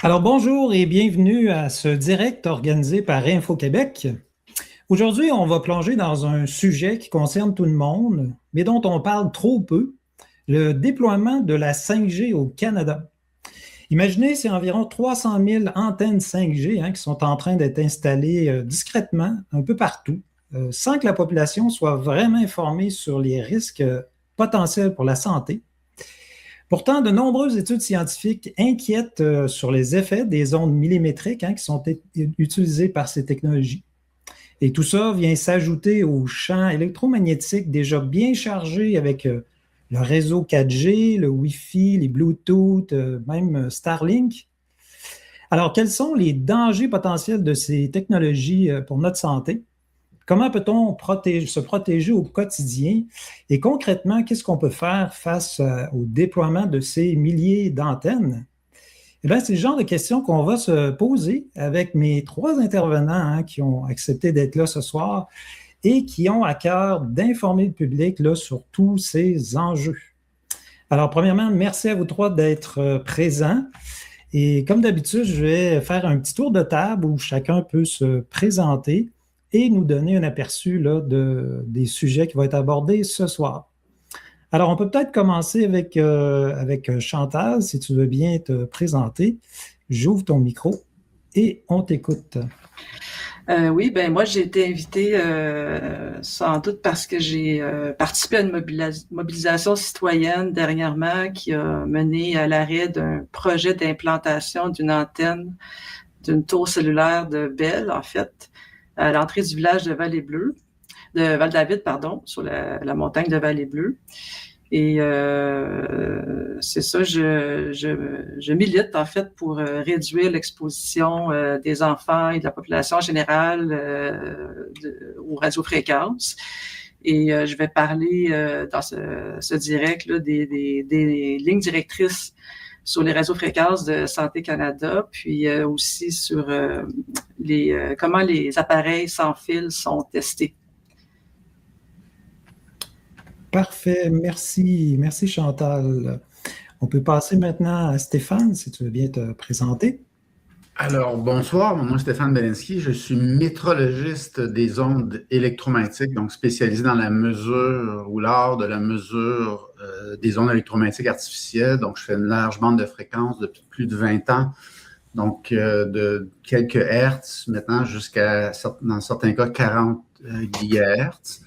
Alors bonjour et bienvenue à ce direct organisé par Info-Québec. Aujourd'hui, on va plonger dans un sujet qui concerne tout le monde, mais dont on parle trop peu, le déploiement de la 5G au Canada. Imaginez, c'est environ 300 000 antennes 5G qui sont en train d'être installées discrètement un peu partout, sans que la population soit vraiment informée sur les risques potentiels pour la santé. Pourtant, de nombreuses études scientifiques inquiètent sur les effets des ondes millimétriques qui sont utilisées par ces technologies. Et tout ça vient s'ajouter aux champs électromagnétiques déjà bien chargés avec le réseau 4G, le Wi-Fi, les Bluetooth, même Starlink. Alors, quels sont les dangers potentiels de ces technologies pour notre santé? Comment peut-on se protéger au quotidien? Et concrètement, qu'est-ce qu'on peut faire face au déploiement de ces milliers d'antennes? Eh bien, c'est le genre de questions qu'on va se poser avec mes trois intervenants qui ont accepté d'être là ce soir et qui ont à cœur d'informer le public là, sur tous ces enjeux. Alors, premièrement, merci à vous trois d'être présents. Et comme d'habitude, je vais faire un petit tour de table où chacun peut se présenter et nous donner un aperçu là, des sujets qui vont être abordés ce soir. Alors, on peut peut-être commencer avec Chantal, si tu veux bien te présenter. J'ouvre ton micro et on t'écoute. Oui, ben moi j'ai été invitée sans doute parce que j'ai participé à une mobilisation citoyenne dernièrement qui a mené à l'arrêt d'un projet d'implantation d'une antenne d'une tour cellulaire de Bell, en fait, à l'entrée du village de Val-David, pardon, sur la montagne de Vallée-Bleue. Et c'est ça, je milite en fait pour réduire l'exposition des enfants et de la population générale aux radiofréquences. Et je vais parler dans ce direct là, des lignes directrices sur les radiofréquences de Santé Canada, puis aussi sur comment les appareils sans fil sont testés. Parfait, merci. Merci Chantal. On peut passer maintenant à Stéphane, si tu veux bien te présenter. Alors, bonsoir, mon nom est Stéphane Belinsky, je suis métrologiste des ondes électromagnétiques, donc spécialisé dans la mesure ou l'art de la mesure des ondes électromagnétiques artificielles. Donc, je fais une large bande de fréquences depuis plus de 20 ans, donc de quelques hertz maintenant jusqu'à, dans certains cas, 40 gigahertz.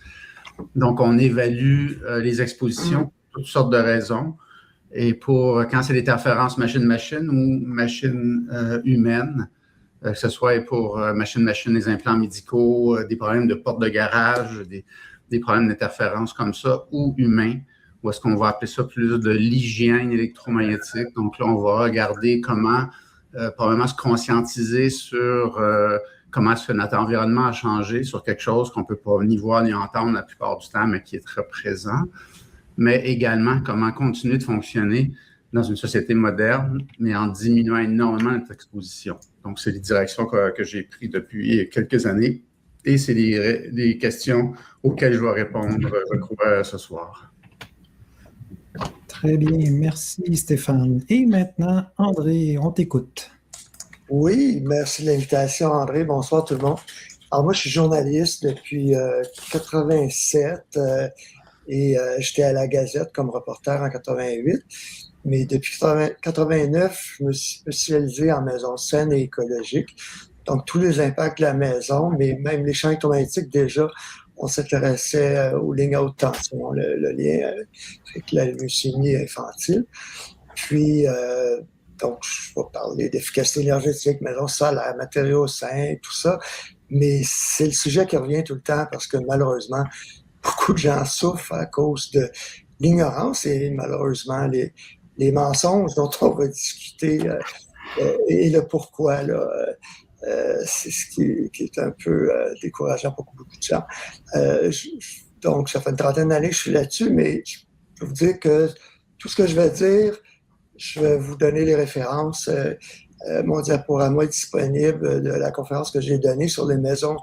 Donc, on évalue les expositions pour toutes sortes de raisons. Et pour quand c'est l'interférence machine-machine ou machine humaine, que ce soit pour machine-machine, les implants médicaux, des problèmes de porte de garage, des problèmes d'interférence comme ça, ou humain, ou est-ce qu'on va appeler ça plus de l'hygiène électromagnétique. Donc là, on va regarder comment probablement se conscientiser sur comment est-ce que notre environnement a changé sur quelque chose qu'on ne peut pas ni voir ni entendre la plupart du temps, mais qui est très présent. Mais également comment continuer de fonctionner dans une société moderne, mais en diminuant énormément notre exposition. Donc, c'est les directions que j'ai prises depuis quelques années et c'est les questions auxquelles je vais répondre, je crois, ce soir. Très bien, merci Stéphane. Et maintenant, André, on t'écoute. Oui, merci de l'invitation, André. Bonsoir tout le monde. Alors moi, je suis journaliste depuis 87 et j'étais à la Gazette comme reporter en 88. Mais depuis 89, je me suis spécialisé en maison saine et écologique. Donc, tous les impacts de la maison, mais même les champs électromagnétiques, déjà, on s'intéressait aux lignes à haute tension, le lien avec la leucémie infantile. Puis, donc, je vais parler d'efficacité énergétique, maison solaire, matériaux sains, tout ça. Mais c'est le sujet qui revient tout le temps parce que malheureusement, beaucoup de gens souffrent à cause de l'ignorance et malheureusement les mensonges dont on va discuter et le pourquoi. Là, c'est ce qui est un peu décourageant pour beaucoup de gens. Donc, ça fait une trentaine d'années que je suis là-dessus, mais je peux vous dire que tout ce que je vais dire, je vais vous donner les références. Mon diaporama est disponible de la conférence que j'ai donnée sur les maisons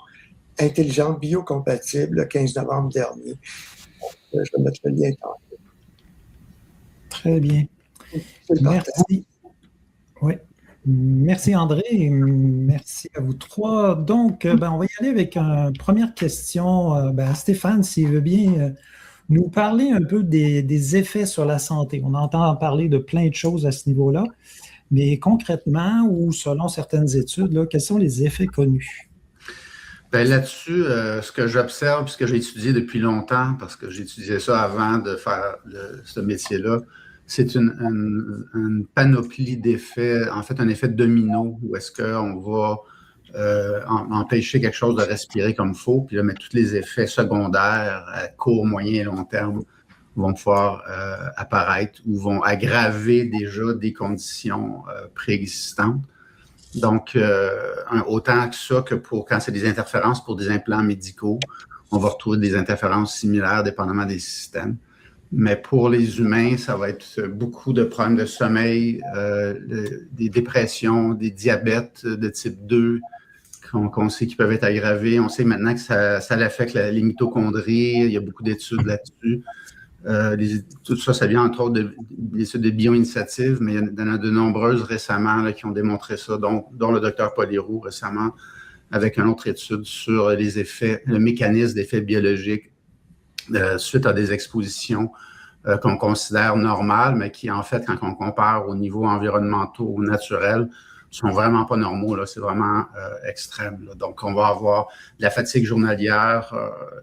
intelligentes biocompatibles le 15 novembre dernier. Je vais mettre le lien Très bien. Merci. Oui. Merci André, merci à vous trois. Donc, on va y aller avec une première question. Stéphane, s'il veut bien nous parler un peu des effets sur la santé. On entend parler de plein de choses à ce niveau-là, mais concrètement ou selon certaines études, là, quels sont les effets connus? Là-dessus, ce que j'observe, ce que j'ai étudié depuis longtemps, parce que j'étudiais ça avant de faire ce métier-là, c'est une panoplie d'effets, en fait un effet domino, où est-ce qu'on va empêcher quelque chose de respirer comme il faut, puis là, mais tous les effets secondaires à court, moyen et long terme vont pouvoir apparaître ou vont aggraver déjà des conditions préexistantes. Donc, autant que ça que quand c'est des interférences pour des implants médicaux, on va retrouver des interférences similaires dépendamment des systèmes. Mais pour les humains, ça va être beaucoup de problèmes de sommeil, des dépressions, des diabètes de type 2 qu'on sait qui peuvent être aggravés. On sait maintenant que ça affecte les mitochondries. Il y a beaucoup d'études là-dessus. Tout ça, ça vient entre autres d'études de bioinitiatives, mais il y en a de nombreuses récemment là, qui ont démontré ça, dont le docteur Polirou récemment, avec une autre étude sur les effets, le mécanisme d'effets biologiques suite à des expositions qu'on considère normales, mais qui, en fait, quand on compare au niveau environnementaux ou naturel, sont vraiment pas normaux. Là, c'est vraiment extrême. Là. Donc, on va avoir de la fatigue journalière,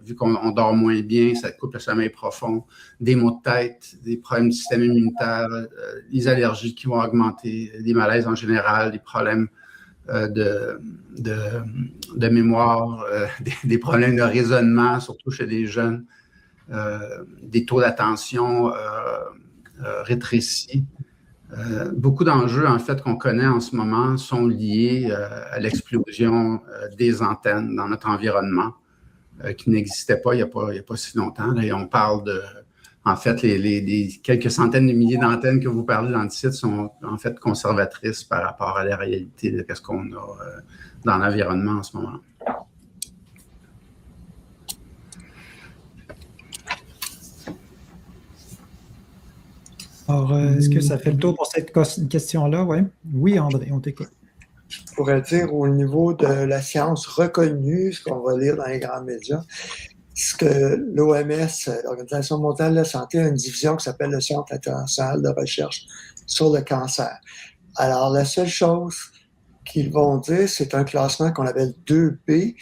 vu qu'on dort moins bien, ça coupe le sommeil profond, des maux de tête, des problèmes du système immunitaire, les allergies qui vont augmenter, des malaises en général, des problèmes de mémoire, des problèmes de raisonnement, surtout chez les jeunes, des taux d'attention rétrécis. Beaucoup d'enjeux, en fait, qu'on connaît en ce moment sont liés à l'explosion des antennes dans notre environnement qui n'existaient pas il n'y a pas si longtemps. Là, et on parle de... En fait, les quelques centaines de milliers d'antennes que vous parlez dans le site sont en fait conservatrices par rapport à la réalité de ce qu'on a dans l'environnement en ce moment. Alors, est-ce que ça fait le tour pour cette question-là? Ouais. Oui, André, on t'écoute. Je pourrais dire au niveau de la science reconnue, ce qu'on va lire dans les grands médias, ce que l'OMS, l'Organisation mondiale de la santé, a une division qui s'appelle le Centre international de recherche sur le cancer. Alors, la seule chose qu'ils vont dire, c'est un classement qu'on appelle 2B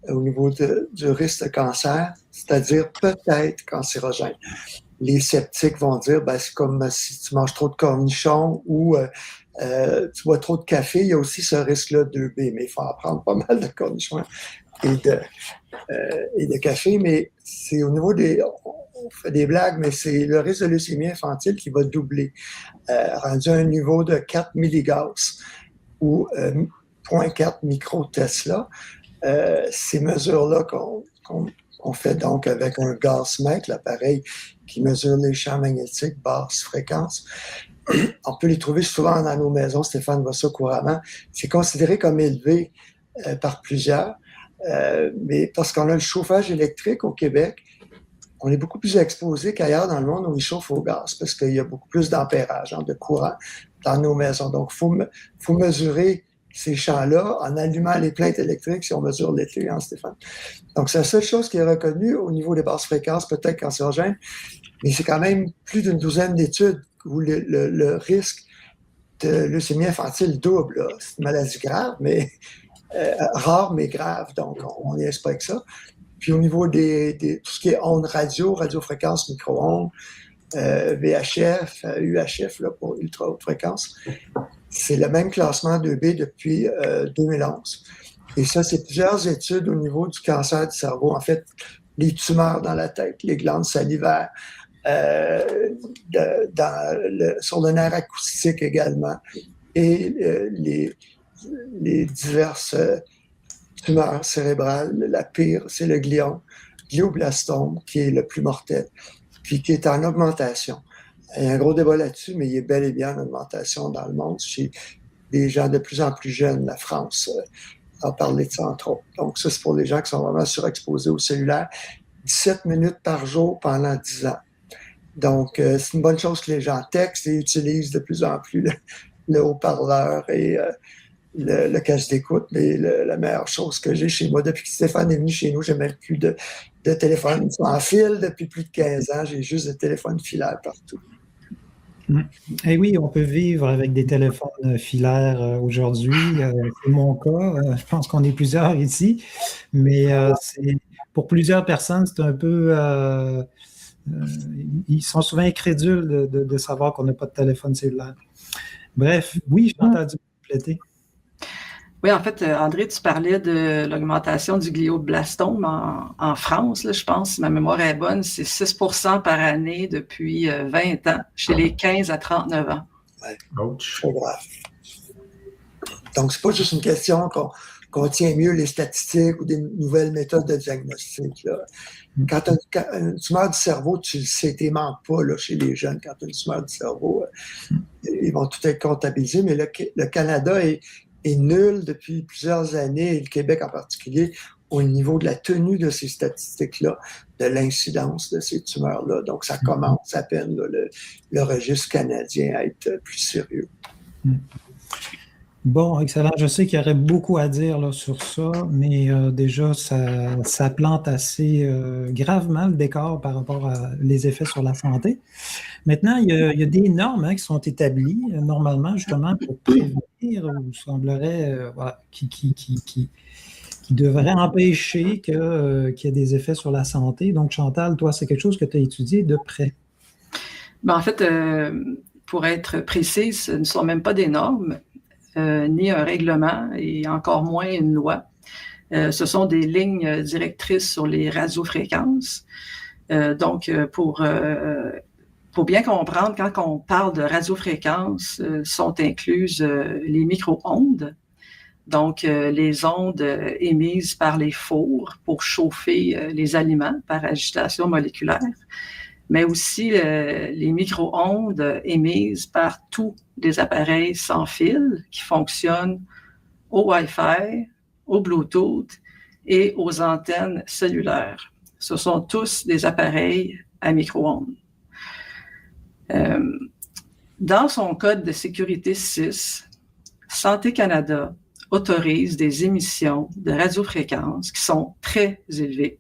au niveau du risque de cancer, c'est-à-dire peut-être cancérogène. Les sceptiques vont dire, c'est comme si tu manges trop de cornichons ou tu bois trop de café, il y a aussi ce risque-là 2B, mais il faut en prendre pas mal de cornichons et de café, mais c'est au niveau des... On fait des blagues, mais c'est le risque de leucémie infantile qui va doubler, rendu à un niveau de 4 milligauss ou 0,4 microtesla. Ces mesures-là qu'on fait donc avec un Gasmec, l'appareil qui mesure les champs magnétiques basse fréquence. On peut les trouver souvent dans nos maisons, Stéphane voit ça couramment. C'est considéré comme élevé par plusieurs, mais parce qu'on a le chauffage électrique au Québec, on est beaucoup plus exposé qu'ailleurs dans le monde où ils chauffent au gaz, parce qu'il y a beaucoup plus d'ampérage, de courant dans nos maisons. Donc, il faut mesurer ces champs-là en allumant les plaintes électriques si on mesure l'été, Stéphane. Donc, c'est la seule chose qui est reconnue au niveau des basses fréquences, peut-être cancérogène, mais c'est quand même plus d'une douzaine d'études où le risque de leucémie infantile double. C'est une maladie grave, mais rare, mais grave. Donc, on n'y est pas avec ça. Puis, au niveau tout ce qui est ondes radio, radiofréquence, micro-ondes, VHF, UHF là, pour ultra haute fréquence, c'est le même classement 2B depuis 2011. Et ça, c'est plusieurs études au niveau du cancer du cerveau. En fait, les tumeurs dans la tête, les glandes salivaires, sur le nerf acoustique également, et les diverses tumeurs cérébrales. La pire, c'est le glioblastome, qui est le plus mortel, puis qui est en augmentation. Il y a un gros débat là-dessus, mais il est bel et bien en augmentation dans le monde chez des gens de plus en plus jeunes. La France a parlé de ça, entre autres. Donc, ça, c'est pour les gens qui sont vraiment surexposés au cellulaire. 17 minutes par jour pendant 10 ans. Donc, c'est une bonne chose que les gens textent et utilisent de plus en plus le haut-parleur et le casque d'écoute. Mais la meilleure chose que j'ai chez moi, depuis que Stéphane est venu chez nous, j'ai même plus de téléphone sans fil depuis plus de 15 ans. J'ai juste des téléphones filaires partout. Eh oui, on peut vivre avec des téléphones filaires aujourd'hui. C'est mon cas. Je pense qu'on est plusieurs ici. Mais pour plusieurs personnes, c'est un peu... ils sont souvent incrédules de savoir qu'on n'a pas de téléphone cellulaire. Bref, oui, je t'entends compléter. Oui, en fait, André, tu parlais de l'augmentation du glioblastome en France, là, je pense, si ma mémoire est bonne, c'est 6% par année depuis 20 ans, chez les 15 à 39 ans. Oui, c'est grave. Donc, c'est pas juste une question qu'on tient mieux les statistiques ou des nouvelles méthodes de diagnostic. Là. Quand tu as une tumeur du cerveau, tu le sais, tu manques pas là, chez les jeunes. Quand tu as une tumeur du cerveau, ils vont tout être comptabilisés, mais le Canada est nul depuis plusieurs années, et le Québec en particulier, au niveau de la tenue de ces statistiques-là, de l'incidence de ces tumeurs-là. Donc, ça commence à peine, là, le registre canadien à être plus sérieux. Bon, excellent. Je sais qu'il y aurait beaucoup à dire là, sur ça, mais déjà, ça plante assez gravement le décor par rapport à les effets sur la santé. Maintenant, il y a des normes qui sont établies normalement justement pour prévenir ou semblerait voilà, qui devraient empêcher qu'il y ait des effets sur la santé. Donc, Chantal, toi, c'est quelque chose que tu as étudié de près. Ben, en fait, pour être précise, ce ne sont même pas des normes, ni un règlement et encore moins une loi. Ce sont des lignes directrices sur les radiofréquences. Donc, pour bien comprendre, quand on parle de radiofréquences, sont incluses les micro-ondes, donc les ondes émises par les fours pour chauffer les aliments par agitation moléculaire, mais aussi les micro-ondes émises par tous les appareils sans fil qui fonctionnent au Wi-Fi, au Bluetooth et aux antennes cellulaires. Ce sont tous des appareils à micro-ondes. Dans son code de sécurité 6, Santé Canada autorise des émissions de radiofréquences qui sont très élevées,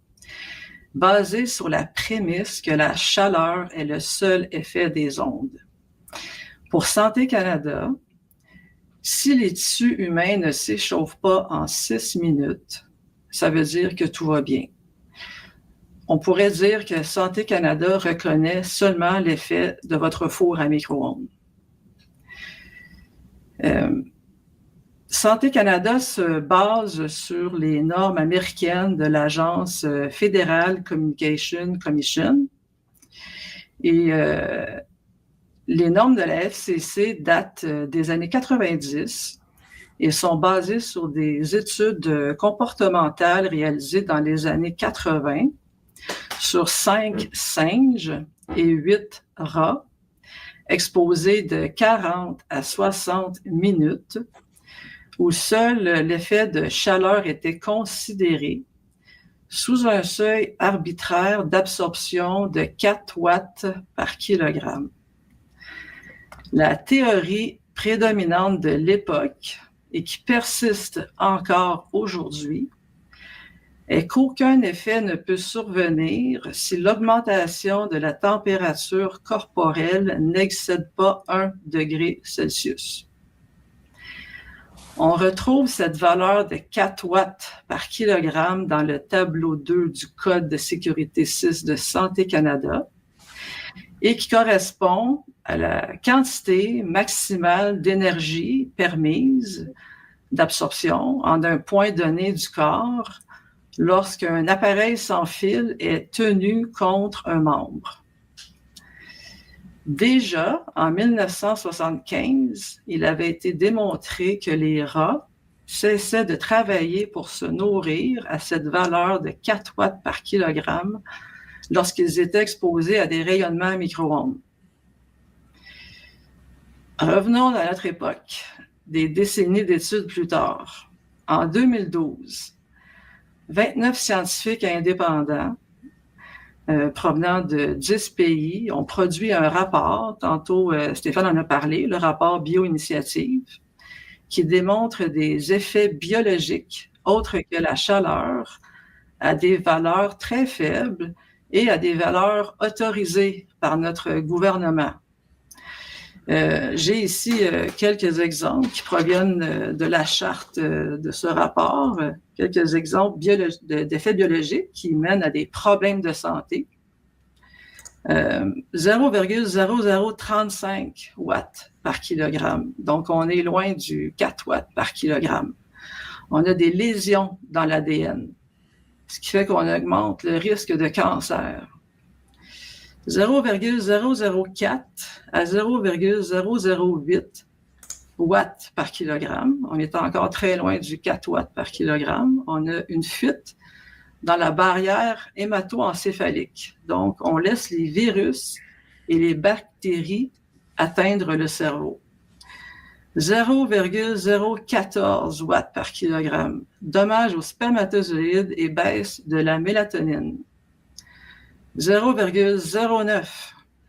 basées sur la prémisse que la chaleur est le seul effet des ondes. Pour Santé Canada, si les tissus humains ne s'échauffent pas en 6 minutes, ça veut dire que tout va bien. On pourrait dire que Santé Canada reconnaît seulement l'effet de votre four à micro-ondes. Santé Canada se base sur les normes américaines de l'Agence Federal Communication Commission. Et les normes de la FCC datent des années 90 et sont basées sur des études comportementales réalisées dans les années 80 sur 5 singes et 8 rats exposés de 40 à 60 minutes où seul l'effet de chaleur était considéré sous un seuil arbitraire d'absorption de 4 watts par kilogramme. La théorie prédominante de l'époque et qui persiste encore aujourd'hui est qu'aucun effet ne peut survenir si l'augmentation de la température corporelle n'excède pas 1 degré Celsius. On retrouve cette valeur de 4 watts par kilogramme dans le tableau 2 du Code de sécurité 6 de Santé Canada et qui correspond à la quantité maximale d'énergie permise d'absorption en un point donné du corps lorsqu'un appareil sans fil est tenu contre un membre. Déjà, en 1975, il avait été démontré que les rats cessaient de travailler pour se nourrir à cette valeur de 4 watts par kilogramme lorsqu'ils étaient exposés à des rayonnements à micro-ondes. Revenons à notre époque, des décennies d'études plus tard. En 2012, 29 scientifiques indépendants provenant de 10 pays ont produit un rapport, tantôt Stéphane en a parlé, le rapport Bio-Initiative, qui démontre des effets biologiques autres que la chaleur à des valeurs très faibles et à des valeurs autorisées par notre gouvernement. J'ai ici quelques exemples qui proviennent de la charte de ce rapport, quelques exemples d'effets biologiques qui mènent à des problèmes de santé. 0,0035 watts par kilogramme. Donc, on est loin du 4 watts par kilogramme. On a des lésions dans l'ADN, ce qui fait qu'on augmente le risque de cancer. 0,004 à 0,008 watts par kilogramme. On est encore très loin du 4 watts par kilogramme. On a une fuite dans la barrière hémato-encéphalique. Donc, on laisse les virus et les bactéries atteindre le cerveau. 0,014 watts par kilogramme. Dommage aux spermatozoïdes et baisse de la mélatonine. 0,09.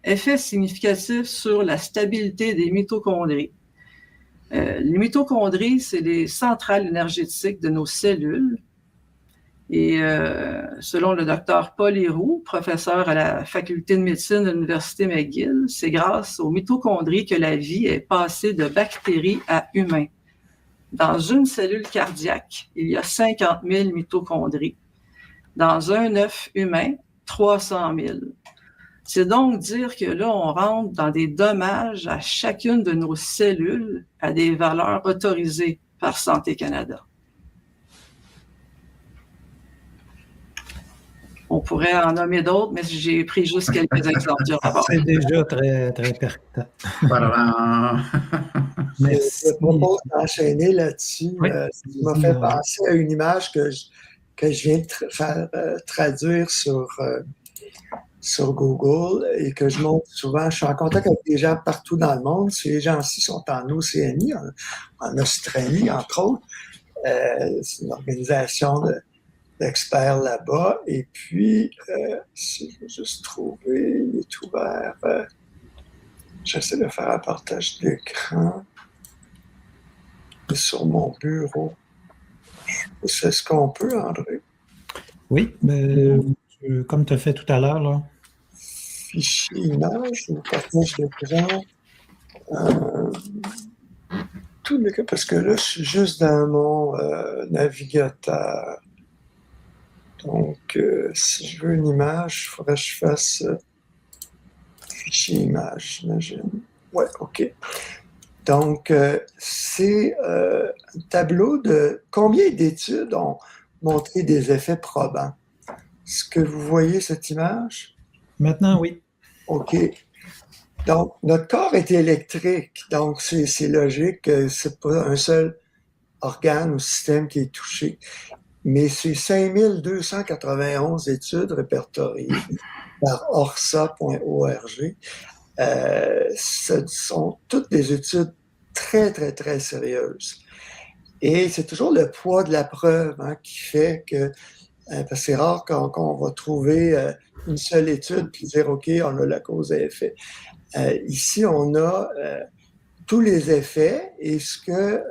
Effet significatif sur la stabilité des mitochondries. Les mitochondries, c'est les centrales énergétiques de nos cellules. Et selon le docteur Paul Héroux, professeur à la faculté de médecine de l'Université McGill, c'est grâce aux mitochondries que la vie est passée de bactéries à humains. Dans une cellule cardiaque, il y a 50 000 mitochondries. Dans un œuf humain, 300 000. C'est donc dire que là, on rentre dans des dommages à chacune de nos cellules à des valeurs autorisées par Santé Canada. On pourrait en nommer d'autres, mais j'ai pris juste quelques exemples du rapport. C'est déjà très, très percutant. Voilà. Merci. Je propose d'enchaîner là-dessus. Oui. Ça m'a fait penser à une image que je viens de faire traduire sur Google et que je montre souvent. Je suis en contact avec des gens partout dans le monde. Ces gens-ci sont en Océanie, en Australie, entre autres. C'est une organisation d'experts là-bas. Et puis, si je veux juste trouver, il est ouvert. J'essaie de faire un partage d'écran sur mon bureau. C'est ce qu'on peut, André? Oui, comme tu as fait tout à l'heure, là. Fichier image ou partage d'écran. Tout le cas, parce que là, je suis juste dans mon navigateur. Donc, si je veux une image, il faudrait que je fasse fichier image, j'imagine. Ouais, OK. Donc, c'est un tableau de combien d'études ont montré des effets probants. Est-ce que vous voyez cette image? Maintenant, oui. OK. Donc, notre corps est électrique, donc c'est logique que c'est pas un seul organe ou système qui est touché. Mais c'est 5291 études répertoriées par orsa.org. Ce sont toutes des études très, très, très sérieuses. Et c'est toujours le poids de la preuve qui fait que parce que c'est rare qu'on va trouver une seule étude puis dire OK, on a la cause et effet. Ici, on a tous les effets et ce que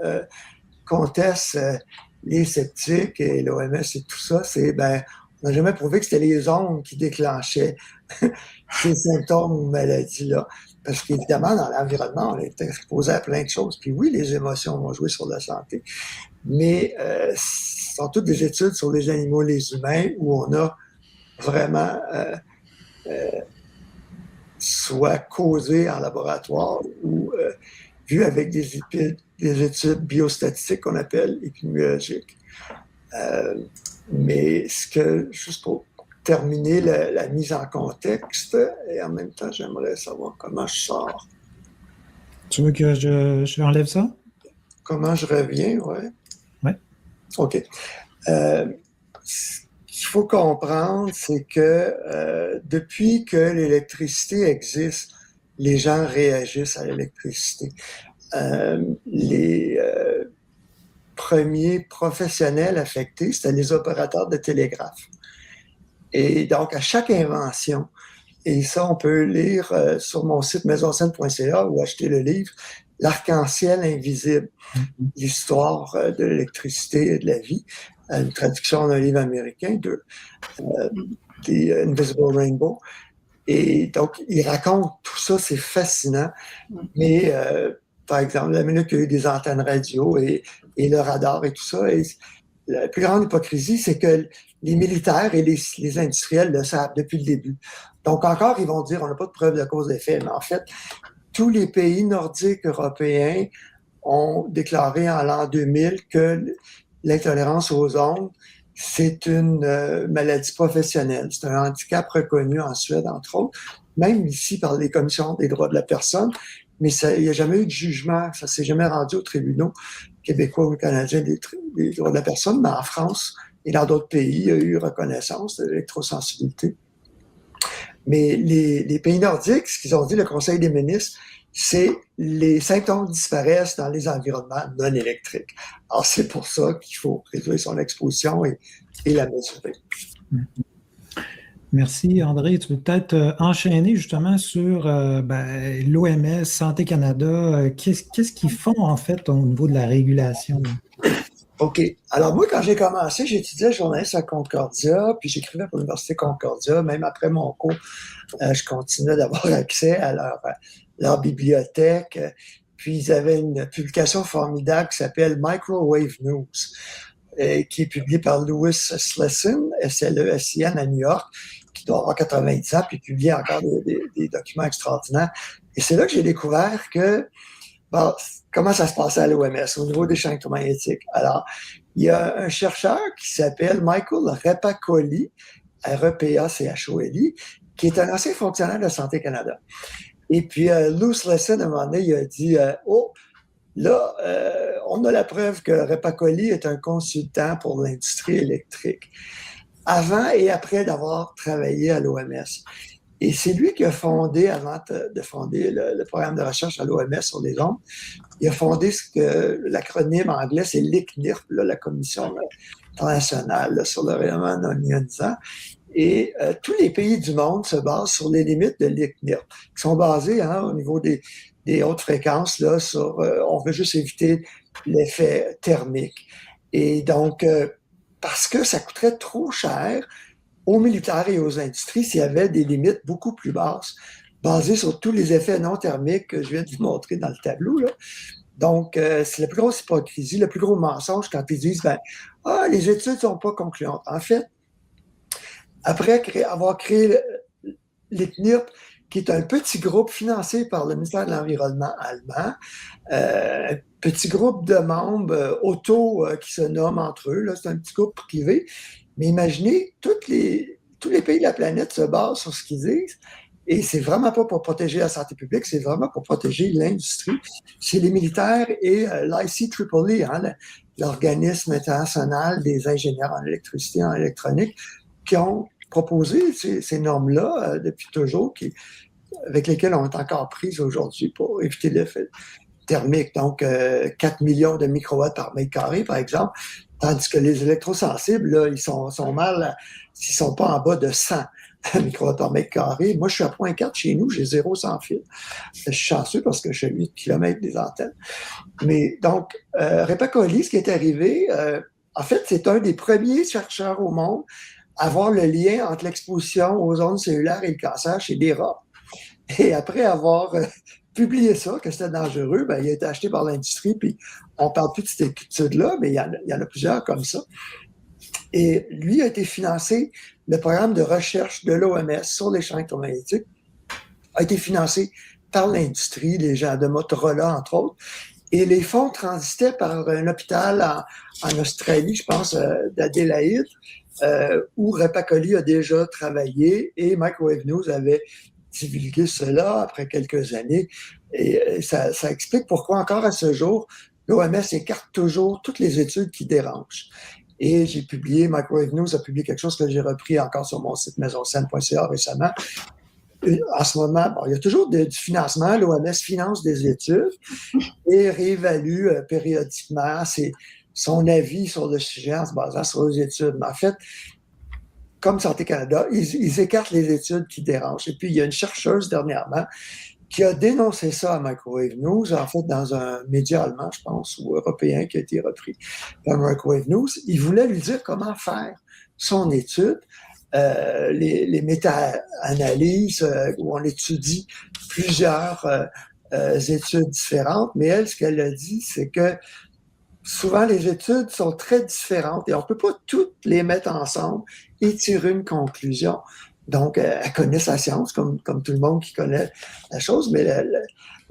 contestent les sceptiques et l'OMS et tout ça, c'est on n'a jamais prouvé que c'était les ondes qui déclenchaient ces symptômes ou maladies-là. Parce qu'évidemment, dans l'environnement, on est exposé à plein de choses. Puis oui, les émotions vont jouer sur la santé. Mais ce sont toutes des études sur les animaux, les humains, où on a vraiment soit causé en laboratoire ou vu avec des études biostatistiques qu'on appelle épidémiologiques. Mais juste pour terminer la mise en contexte, et en même temps, j'aimerais savoir comment je sors. Tu veux que je enlève ça? Comment je reviens, ouais. Oui. OK. Ce qu'il faut comprendre, c'est que depuis que l'électricité existe, les gens réagissent à l'électricité. Les premiers professionnels affectés, c'était les opérateurs de télégraphe. Et donc, à chaque invention, et ça, on peut lire sur mon site maisonscène.ca ou acheter le livre L'arc-en-ciel invisible, l'histoire de l'électricité et de la vie, une traduction d'un livre américain The Invisible Rainbow. Et donc, il raconte tout ça, c'est fascinant. Mais, par exemple, la minute qu'il y a eu des antennes radio et le radar et tout ça, et la plus grande hypocrisie, c'est que les militaires et les industriels le savent depuis le début. Donc, encore, ils vont dire, on n'a pas de preuve de cause-effet. Mais en fait, tous les pays nordiques européens ont déclaré en l'an 2000 que l'intolérance aux ondes, c'est une maladie professionnelle. C'est un handicap reconnu en Suède, entre autres, même ici par les commissions des droits de la personne. Mais il n'y a jamais eu de jugement, ça ne s'est jamais rendu aux tribunaux québécois ou canadiens des droits de la personne, mais en France et dans d'autres pays, il y a eu reconnaissance de l'électrosensibilité. Mais les pays nordiques, ce qu'ils ont dit, le Conseil des ministres, c'est les symptômes disparaissent dans les environnements non électriques. Alors, c'est pour ça qu'il faut réduire son exposition et la mesurer. Merci, André. Tu peux peut-être enchaîner justement sur l'OMS, Santé Canada. Qu'est-ce qu'ils font, en fait, au niveau de la régulation? OK. Alors, moi, quand j'ai commencé, j'étudiais journaliste à Concordia, puis j'écrivais pour l'Université Concordia. Même après mon cours, je continuais d'avoir accès à leur bibliothèque. Puis, ils avaient une publication formidable qui s'appelle Microwave News, qui est publiée par Louis Slesson, S-L-E-S-I-N, à New York, qui doit avoir 90 ans, puis publie encore des documents extraordinaires. Et c'est là que j'ai découvert que comment ça se passait à l'OMS au niveau des champs électromagnétiques. Alors, il y a un chercheur qui s'appelle Michael Repacholi, R-E-P-A-C-H-O-L-I, qui est un ancien fonctionnaire de Santé Canada. Et puis, Lou Slesson, à un moment donné, il a dit on a la preuve que Repacholi est un consultant pour l'industrie électrique, avant et après d'avoir travaillé à l'OMS. Et c'est lui qui a fondé, avant de fonder le programme de recherche à l'OMS sur les ondes, il a fondé ce que l'acronyme anglais, c'est l'ICNIRP, la Commission internationale sur le rayonnement non ionisant. Et tous les pays du monde se basent sur les limites de l'ICNIRP, qui sont basées au niveau des hautes fréquences, là, sur on veut juste éviter l'effet thermique. Et donc, parce que ça coûterait trop cher aux militaires et aux industries s'il y avait des limites beaucoup plus basses, basées sur tous les effets non thermiques que je viens de vous montrer dans le tableau, là. Donc, c'est la plus grosse hypocrisie, le plus gros mensonge quand ils disent les études ne sont pas concluantes. En fait, après avoir créé l'ICNIRP, qui est un petit groupe financé par le ministère de l'Environnement allemand, un petit groupe de membres qui se nomment entre eux, là, c'est un petit groupe privé. Mais imaginez, tous les pays de la planète se basent sur ce qu'ils disent, et c'est vraiment pas pour protéger la santé publique, c'est vraiment pour protéger l'industrie. C'est les militaires et l'ICEEE, l'organisme international des ingénieurs en électricité et en électronique, qui ont proposé ces normes-là depuis toujours, avec lesquelles on est encore prises aujourd'hui pour éviter l'effet thermique. Donc, 4 millions de microwatts par mètre carré, par exemple, tandis que les électrosensibles, là, ils sont mal, s'ils sont pas en bas de 100 microwatts par mètre carré. Moi, je suis à 0.4 chez nous, j'ai 0 sans fil. Je suis chanceux parce que je suis à 8 km des antennes. Mais donc, Repacholi, ce qui est arrivé, en fait, c'est un des premiers chercheurs au monde à voir le lien entre l'exposition aux ondes cellulaires et le cancer chez des rats. Et après avoir publié ça, que c'était dangereux, il a été acheté par l'industrie, puis on ne parle plus de cette étude-là, mais il y en a plusieurs comme ça. Et lui a été financé, le programme de recherche de l'OMS sur les champs électromagnétiques a été financé par l'industrie, les gens de Motorola, entre autres. Et les fonds transitaient par un hôpital en Australie, je pense, d'Adélaïde, où Repacholi a déjà travaillé, et Microwave News avait divulgué cela après quelques années. Et ça explique pourquoi encore à ce jour, l'OMS écarte toujours toutes les études qui dérangent. Et Microwave News a publié quelque chose que j'ai repris encore sur mon site maisonscène.ca récemment. En ce moment, il y a toujours du financement. L'OMS finance des études et réévalue périodiquement son avis sur le sujet en se basant sur les études. Mais en fait, comme Santé Canada, ils écartent les études qui dérangent. Et puis, il y a une chercheuse dernièrement qui a dénoncé ça à Microwave News, en fait, dans un média allemand, je pense, ou européen, qui a été repris par Microwave News. Il voulait lui dire comment faire son étude, les méta-analyses où on étudie plusieurs études différentes. Mais elle, ce qu'elle a dit, c'est que souvent, les études sont très différentes et on ne peut pas toutes les mettre ensemble et tirer une conclusion. Donc, elle connaît sa science, comme tout le monde qui connaît la chose, mais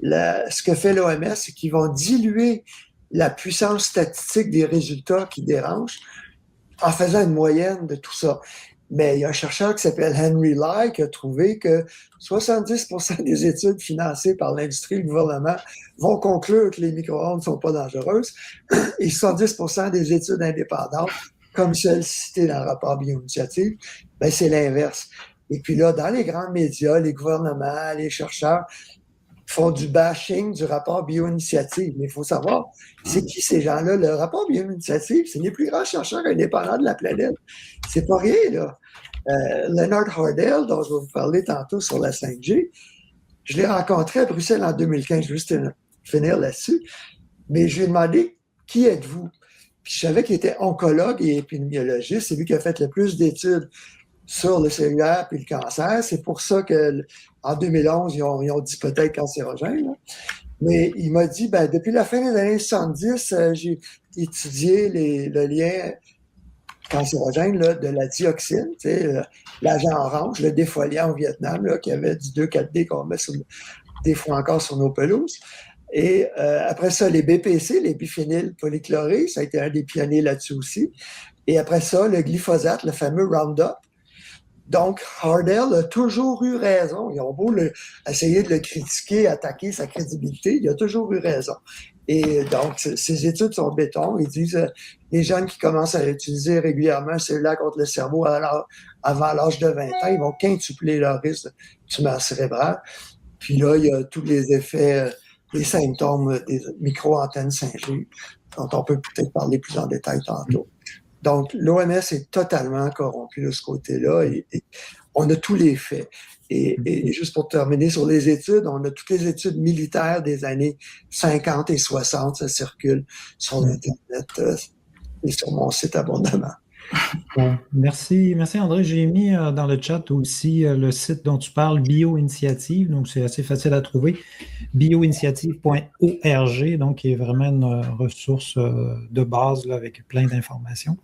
ce que fait l'OMS, c'est qu'ils vont diluer la puissance statistique des résultats qui dérangent en faisant une moyenne de tout ça. Mais il y a un chercheur qui s'appelle Henry Lai qui a trouvé que 70% des études financées par l'industrie et le gouvernement vont conclure que les micro-ondes ne sont pas dangereuses et 70% des études indépendantes, comme celle citée dans le rapport Bioinitiative, ben c'est l'inverse. Et puis là, dans les grands médias, les gouvernements, les chercheurs font du bashing du rapport Bioinitiative. Mais il faut savoir, c'est qui ces gens-là? Le rapport Bioinitiative, c'est les plus grands chercheurs indépendants de la planète. C'est pas rien, là. Leonard Hardell, dont je vais vous parler tantôt sur la 5G, je l'ai rencontré à Bruxelles en 2015, je vais juste finir là-dessus. Mais je lui ai demandé, qui êtes-vous? Puis je savais qu'il était oncologue et épidémiologiste. C'est lui qui a fait le plus d'études sur le cellulaire et le cancer. C'est pour ça qu'en 2011, ils ont dit peut-être cancérogène. Là. Mais il m'a dit, depuis la fin des années 70, j'ai étudié le lien cancérogène là, de la dioxine, l'agent orange, le défoliant au Vietnam, là, qui avait du 2,4-D qu'on met des fois encore sur nos pelouses. Et après ça, les BPC, les biphényl polychlorés, ça a été un des pionniers là-dessus aussi. Et après ça, le glyphosate, le fameux Roundup. Donc, Hardell a toujours eu raison. Ils ont beau essayer de le critiquer, attaquer sa crédibilité, il a toujours eu raison. Et donc, ces études sont béton. Ils disent les jeunes qui commencent à utiliser régulièrement celui-là contre le cerveau avant l'âge de 20 ans, ils vont quintupler leur risque de tumeur cérébrale. Puis là, il y a tous les effets, les symptômes des micro-antennes 5G, dont on peut peut-être parler plus en détail tantôt. Donc, l'OMS est totalement corrompue de ce côté-là et on a tous les faits. Et juste pour terminer sur les études, on a toutes les études militaires des années 50 et 60, ça circule sur Internet et sur mon site abondamment. Bon, merci André. J'ai mis dans le chat aussi le site dont tu parles, Bioinitiative, donc c'est assez facile à trouver, bioinitiative.org, donc qui est vraiment une ressource de base là, avec plein d'informations.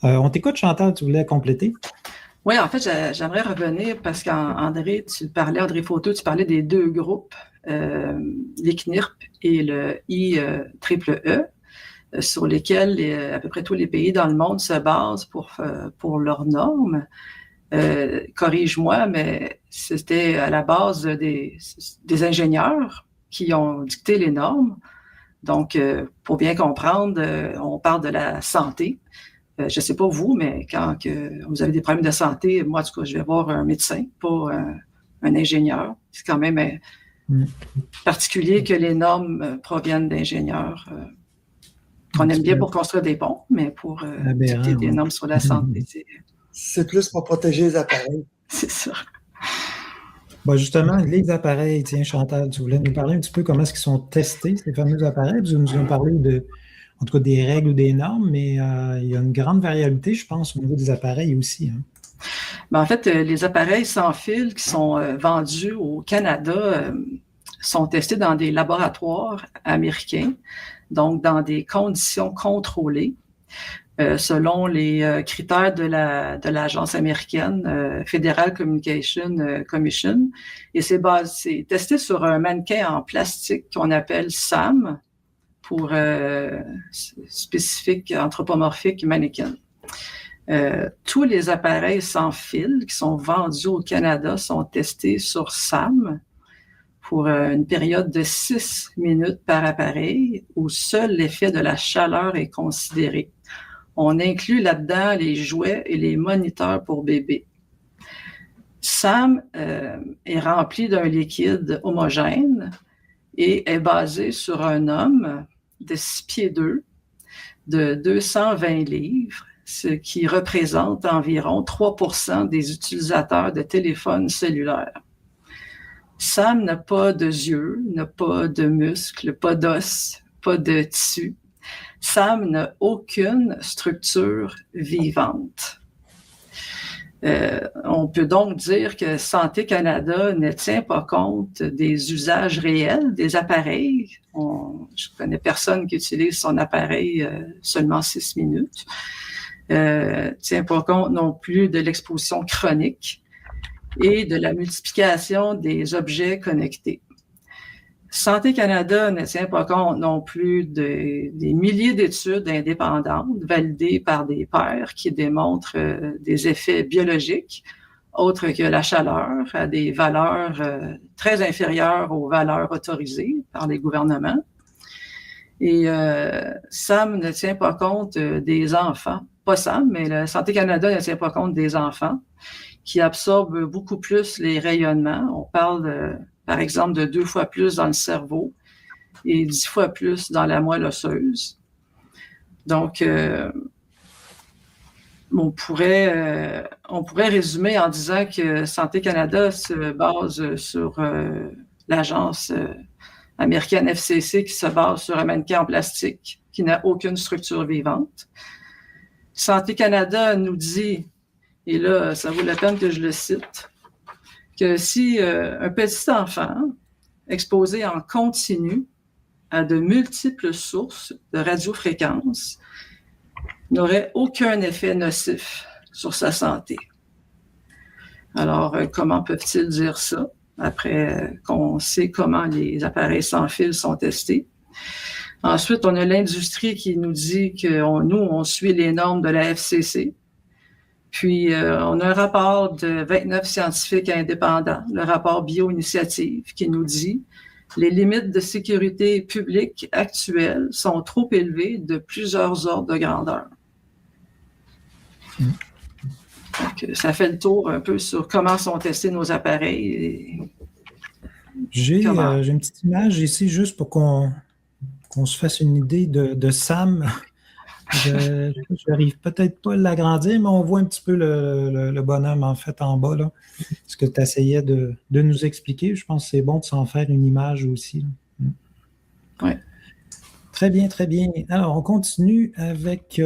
On t'écoute, Chantal, tu voulais compléter? Oui, en fait, j'aimerais revenir parce qu'André, André Fauteux, tu parlais des deux groupes, l'ICNIRP et le IEEE, sur lesquels à peu près tous les pays dans le monde se basent pour leurs normes. Corrige-moi, mais c'était à la base des ingénieurs qui ont dicté les normes. Donc, pour bien comprendre, on parle de la santé. Je ne sais pas vous, mais quand vous avez des problèmes de santé, moi, en tout cas, je vais voir un médecin, pas un ingénieur. C'est quand même particulier que les normes proviennent d'ingénieurs qu'on aime bien pour construire des ponts, mais pour dicter des normes sur la santé. C'est plus pour protéger les appareils. C'est ça. Bon, justement, les appareils, tiens, Chantal, tu voulais nous parler un petit peu comment est-ce qu'ils sont testés, ces fameux appareils. Vous nous avez parlé en tout cas des règles ou des normes, mais il y a une grande variabilité, je pense, au niveau des appareils aussi. Hein. En fait, les appareils sans fil qui sont vendus au Canada sont testés dans des laboratoires américains, donc dans des conditions contrôlées, selon les critères de l'agence américaine Federal Communication Commission. Et c'est testé sur un mannequin en plastique qu'on appelle SAM, pour spécifique anthropomorphique mannequin. Tous les appareils sans fil qui sont vendus au Canada sont testés sur SAM pour une période de 6 minutes par appareil où seul l'effet de la chaleur est considéré. On inclut là-dedans les jouets et les moniteurs pour bébés. SAM est rempli d'un liquide homogène et est basé sur un homme de 6 pieds 2, de 220 livres, ce qui représente environ 3% des utilisateurs de téléphones cellulaires. Sam n'a pas de yeux, n'a pas de muscles, pas d'os, pas de tissu. Sam n'a aucune structure vivante. On peut donc dire que Santé Canada ne tient pas compte des usages réels des appareils. Je connais personne qui utilise son appareil seulement 6 minutes. Tient pas compte non plus de l'exposition chronique et de la multiplication des objets connectés. Santé Canada ne tient pas compte non plus des milliers d'études indépendantes validées par des pairs qui démontrent des effets biologiques autres que la chaleur à des valeurs très inférieures aux valeurs autorisées par les gouvernements. Et SAM ne tient pas compte des enfants. Pas SAM, mais la Santé Canada ne tient pas compte des enfants qui absorbent beaucoup plus les rayonnements. On parle par exemple, de 2 fois plus dans le cerveau et 10 fois plus dans la moelle osseuse. Donc, on pourrait résumer en disant que Santé Canada se base sur l'agence américaine FCC qui se base sur un mannequin en plastique qui n'a aucune structure vivante. Santé Canada nous dit, et là, ça vaut la peine que je le cite, que si un petit enfant exposé en continu à de multiples sources de radiofréquences n'aurait aucun effet nocif sur sa santé. Alors, comment peuvent-ils dire ça après qu'on sait comment les appareils sans fil sont testés? Ensuite, on a l'industrie qui nous dit que on suit les normes de la FCC. Puis, on a un rapport de 29 scientifiques indépendants, le rapport Bio-Initiative, qui nous dit « Les limites de sécurité publique actuelles sont trop élevées de plusieurs ordres de grandeur. » Donc, ça fait le tour un peu sur comment sont testés nos appareils. J'ai une petite image ici juste pour qu'on se fasse une idée de SAM. Je n'arrive peut-être pas à l'agrandir, mais on voit un petit peu le bonhomme en fait en bas, là. Ce que tu essayais de nous expliquer. Je pense que c'est bon de s'en faire une image aussi. Oui. Très bien, très bien. Alors, on continue avec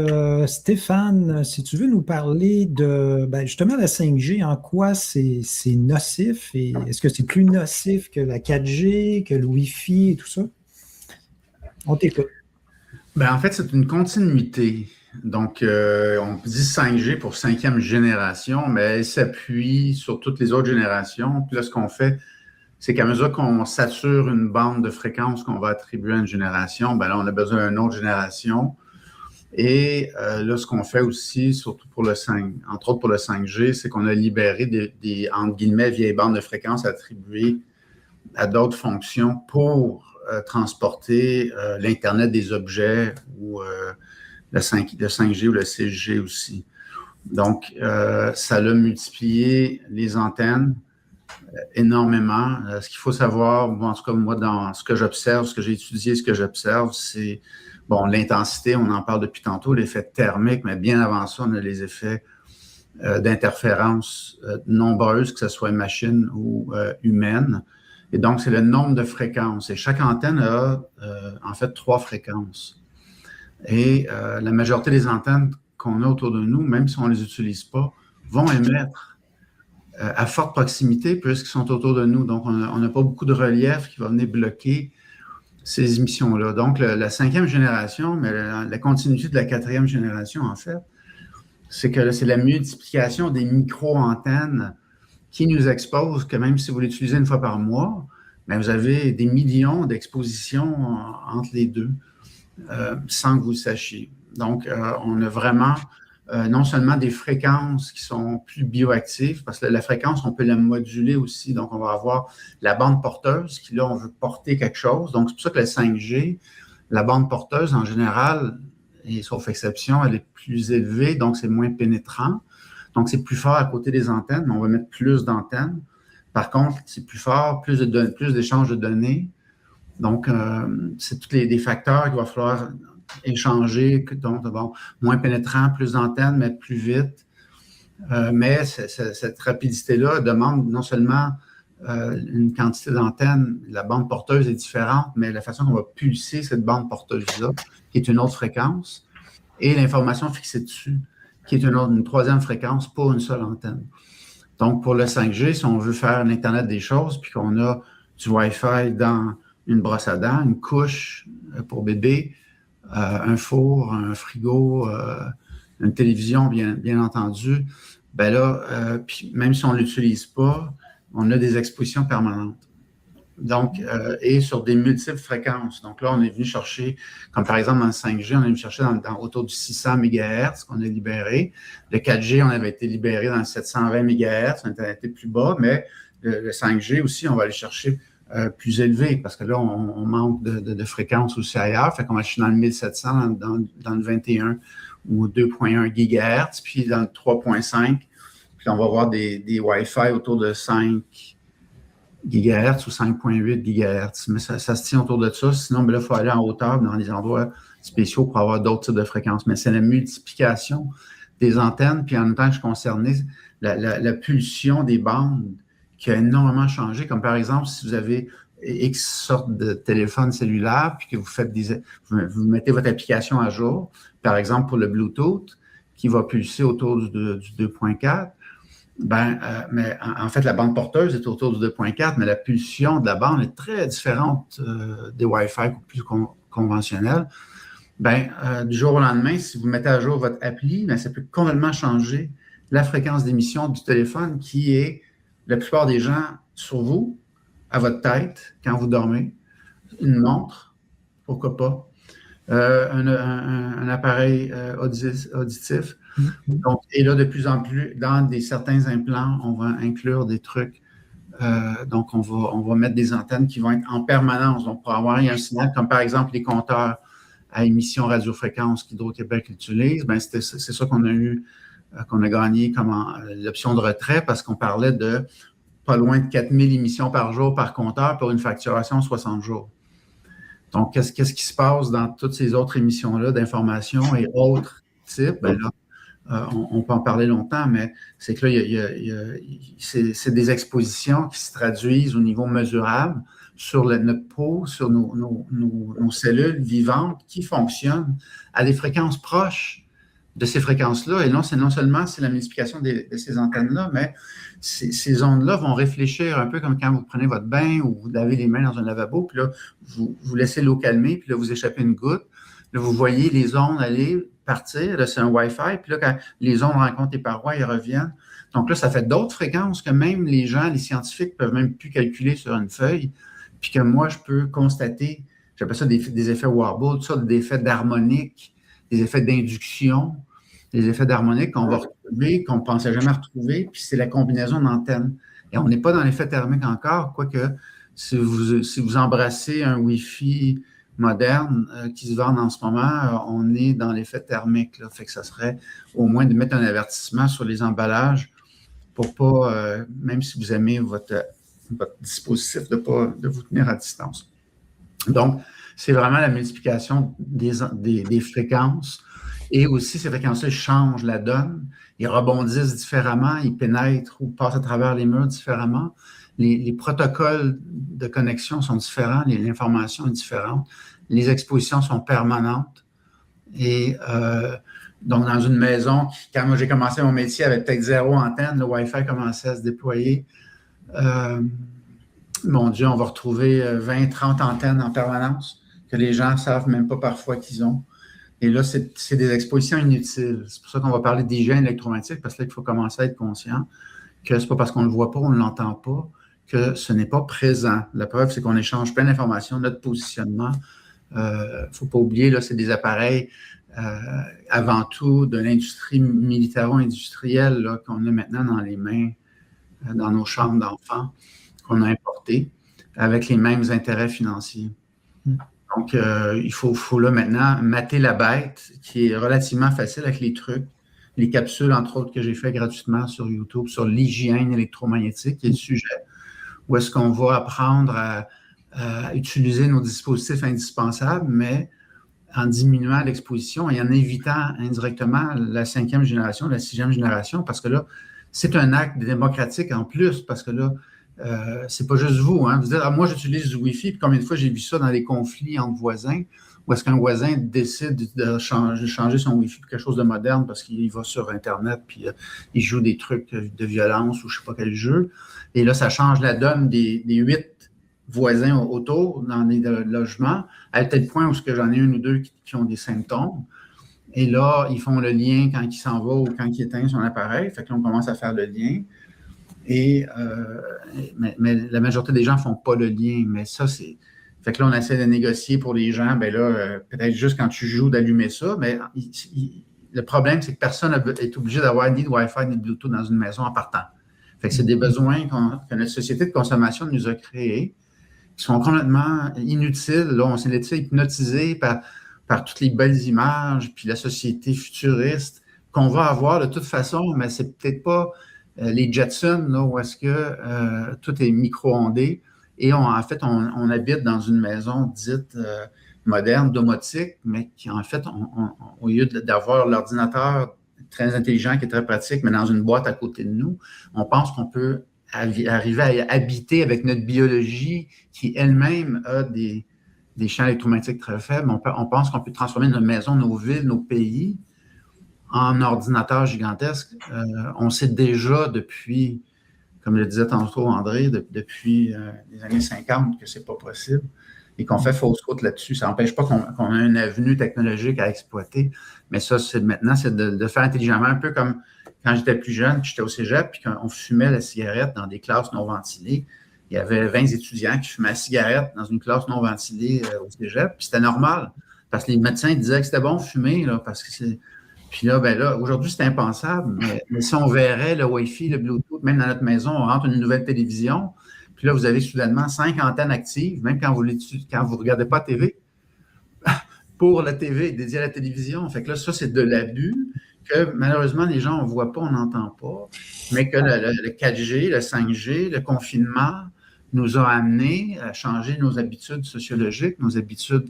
Stéphane. Si tu veux nous parler de justement la 5G, en quoi c'est nocif et est-ce que c'est plus nocif que la 4G, que le Wi-Fi et tout ça? On t'écoute. En fait, c'est une continuité. Donc, on dit 5G pour 5e génération, mais elle s'appuie sur toutes les autres générations. Puis là, ce qu'on fait, c'est qu'à mesure qu'on sature une bande de fréquence qu'on va attribuer à une génération, là, on a besoin d'une autre génération. Et là, ce qu'on fait aussi, surtout pour entre autres pour le 5G, c'est qu'on a libéré des entre guillemets, vieilles bandes de fréquences attribuées à d'autres fonctions pour transporter l'Internet des objets ou le 5G ou le 6G aussi. Donc, ça a multiplié les antennes énormément. Ce qu'il faut savoir, en tout cas, moi, dans ce que j'observe, ce que j'ai étudié, ce que j'observe, c'est, l'intensité, on en parle depuis tantôt, l'effet thermique, mais bien avant ça, on a les effets d'interférences nombreuses, que ce soit machine ou humaine. Et donc, c'est le nombre de fréquences. Et chaque antenne a, en fait, 3 fréquences. Et la majorité des antennes qu'on a autour de nous, même si on ne les utilise pas, vont émettre à forte proximité puisqu'ils sont autour de nous. Donc, on n'a pas beaucoup de relief qui va venir bloquer ces émissions-là. Donc, la 5e génération, mais la continuité de la 4e génération, en fait, c'est que c'est la multiplication des micro-antennes qui nous expose que même si vous l'utilisez une fois par mois, vous avez des millions d'expositions entre les deux sans que vous le sachiez. Donc, on a vraiment non seulement des fréquences qui sont plus bioactives, parce que la fréquence, on peut la moduler aussi. Donc, on va avoir la bande porteuse qui, là, on veut porter quelque chose. Donc, c'est pour ça que le 5G, la bande porteuse, en général, et sauf exception, elle est plus élevée, donc c'est moins pénétrant. Donc, c'est plus fort à côté des antennes, mais on va mettre plus d'antennes. Par contre, c'est plus fort, plus d'échanges de données. Donc, c'est tous des facteurs qu'il va falloir échangé, donc bon, moins pénétrant, plus d'antennes, mais plus vite. Mais cette rapidité-là demande non seulement une quantité d'antennes, la bande porteuse est différente, mais la façon qu'on va pulser cette bande porteuse-là, qui est une autre fréquence, et l'information fixée dessus, qui est une troisième fréquence pour une seule antenne. Donc, pour le 5G, si on veut faire l'Internet des choses, puis qu'on a du Wi-Fi dans une brosse à dents, une couche pour bébé, un four, un frigo, une télévision, bien entendu, ben là, puis même si on ne l'utilise pas, on a des expositions permanentes. Donc, et sur des multiples fréquences. Donc là, on est venu chercher, comme par exemple dans le 5G, on est venu chercher autour du 600 MHz qu'on a libéré. Le 4G, on avait été libéré dans le 720 MHz, on était plus bas, mais le 5G aussi, on va aller chercher plus élevé, parce que là, on manque de fréquences aussi ailleurs. Fait qu'on va chercher dans le 1700, dans le 21 ou 2.1 GHz, puis dans le 3.5, puis on va avoir des Wi-Fi autour de 5 GHz ou 5.8 GHz. Mais ça se tient autour de ça. Sinon, ben là, il faut aller en hauteur dans des endroits spéciaux pour avoir d'autres types de fréquences. Mais c'est la multiplication des antennes, puis en même temps, je suis concerné, la pulsion des bandes qui a énormément changé. Comme par exemple, si vous avez X sortes de téléphones cellulaires, puis que vous mettez votre application à jour, par exemple pour le Bluetooth, qui va pulser autour du 2.4, mais en fait, la bande porteuse est autour du 2.4, mais la pulsion de la bande est très différente des Wi-Fi plus conventionnels. Du jour au lendemain, si vous mettez à jour votre appli, ça peut complètement changer la fréquence d'émission du téléphone qui est, la plupart des gens, sur vous, à votre tête, quand vous dormez. Une montre, pourquoi pas. Un appareil auditif. Donc, et là, de plus en plus, dans certains implants, on va inclure des trucs. Donc, on va mettre des antennes qui vont être en permanence. Donc, pour avoir un signal, comme par exemple les compteurs à émission radiofréquence qu'Hydro-Québec utilise, c'est ça qu'on a eu, qu'on a gagné comme l'option de retrait, parce qu'on parlait de pas loin de 4000 émissions par jour par compteur pour une facturation de 60 jours. Donc, qu'est-ce qui se passe dans toutes ces autres émissions-là d'informations et autres types? On peut en parler longtemps, mais c'est que là, c'est des expositions qui se traduisent au niveau mesurable sur notre peau, sur nos cellules vivantes qui fonctionnent à des fréquences proches de ces fréquences-là. Et non seulement c'est la multiplication de ces antennes-là, mais ces ondes-là vont réfléchir un peu comme quand vous prenez votre bain ou vous lavez les mains dans un lavabo, puis là, vous laissez l'eau calmer, puis là, vous échappez une goutte. Là, vous voyez les ondes aller partir. Là, c'est un Wi-Fi. Puis là, quand les ondes rencontrent les parois, ils reviennent. Donc là, ça fait d'autres fréquences que même les scientifiques peuvent même plus calculer sur une feuille. Puis que moi, je peux constater, j'appelle ça des effets Warble, tout ça, des effets d'harmonique, des effets d'induction, des effets d'harmonique qu'on va retrouver, qu'on ne pensait jamais retrouver. Puis c'est la combinaison d'antennes. Et on n'est pas dans l'effet thermique encore, quoique si vous embrassez un Wi-Fi moderne qui se vendent en ce moment, on est dans l'effet thermique. Là. Fait que ça serait au moins de mettre un avertissement sur les emballages pour pas, même si vous aimez votre dispositif, de vous tenir à distance. Donc, c'est vraiment la multiplication des fréquences et aussi ces fréquences-là changent la donne. Ils rebondissent différemment, ils pénètrent ou passent à travers les murs différemment. Les protocoles de connexion sont différents, l'information est différente, les expositions sont permanentes. Et donc, dans une maison, quand moi j'ai commencé mon métier, avait peut-être 0 antenne, le Wi-Fi commençait à se déployer. Mon Dieu, on va retrouver 20-30 antennes en permanence que les gens ne savent même pas parfois qu'ils ont. Et là, c'est des expositions inutiles. C'est pour ça qu'on va parler d'hygiène électromagnétique, parce que là, il faut commencer à être conscient que ce n'est pas parce qu'on ne le voit pas, on ne l'entend pas, que ce n'est pas présent. La preuve, c'est qu'on échange plein d'informations, notre positionnement. Il ne faut pas oublier, là, c'est des appareils avant tout de l'industrie militaro-industrielle qu'on a maintenant dans les mains, dans nos chambres d'enfants, qu'on a importés, avec les mêmes intérêts financiers. Donc, il faut là maintenant mater la bête, qui est relativement facile avec les trucs, les capsules, entre autres, que j'ai fait gratuitement sur YouTube, sur l'hygiène électromagnétique, qui est le sujet, où est-ce qu'on va apprendre à utiliser nos dispositifs indispensables, mais en diminuant l'exposition et en évitant indirectement la 5e génération, la 6e génération, parce que là, c'est un acte démocratique en plus, parce que là, c'est pas juste vous. Hein. Vous dites, moi, j'utilise du Wi-Fi, puis combien de fois j'ai vu ça dans les conflits entre voisins, où est-ce qu'un voisin décide de changer son Wi-Fi pour quelque chose de moderne parce qu'il va sur Internet, puis il joue des trucs de violence ou je sais pas quel jeu. Et là, ça change la donne des 8 voisins autour dans les logements, à tel point où j'en ai un ou deux qui ont des symptômes. Et là, ils font le lien quand il s'en va ou quand il éteint son appareil. Fait que là, on commence à faire le lien. Mais la majorité des gens ne font pas le lien. Mais ça, c'est... Fait que là, on essaie de négocier pour les gens. Bien là, peut-être juste quand tu joues, d'allumer ça. Mais le problème, c'est que personne n'est obligé d'avoir ni de Wi-Fi ni de Bluetooth dans une maison en partant. Fait que c'est des besoins que notre société de consommation nous a créés, qui sont complètement inutiles. Là, on s'est laissé hypnotiser par toutes les belles images, puis la société futuriste qu'on va avoir de toute façon, mais c'est peut-être pas les Jetsons, là, où est-ce que tout est micro-ondé. Et en fait, on habite dans une maison dite moderne, domotique, mais qui, en fait, au lieu d'avoir l'ordinateur très intelligent, qui est très pratique, mais dans une boîte à côté de nous, on pense qu'on peut arriver à habiter avec notre biologie qui elle-même a des champs électromagnétiques très faibles. On pense qu'on peut transformer nos maisons, nos villes, nos pays en ordinateurs gigantesques. On sait déjà depuis, comme je le disais tantôt, André, depuis les années 50 que c'est pas possible et qu'on fait fausse route là-dessus. Ça n'empêche pas qu'on a une avenue technologique à exploiter, mais ça, maintenant, c'est de faire intelligemment, un peu comme quand j'étais plus jeune, j'étais au cégep, puis qu'on fumait la cigarette dans des classes non ventilées. Il y avait 20 étudiants qui fumaient la cigarette dans une classe non ventilée au cégep, puis c'était normal, parce que les médecins disaient que c'était bon de fumer, là, parce que c'est... Puis là, ben là, aujourd'hui, c'est impensable, mais si on verrait le Wi-Fi, le Bluetooth, même dans notre maison, on rentre une nouvelle télévision, puis là, vous avez soudainement 5 antennes actives, même quand vous ne regardez pas la TV, pour la TV, dédiée à la télévision. Fait que là, ça, c'est de l'abus que malheureusement, les gens, on ne voit pas, on n'entend pas, mais que le 4G, le 5G, le confinement nous a amené à changer nos habitudes sociologiques, nos habitudes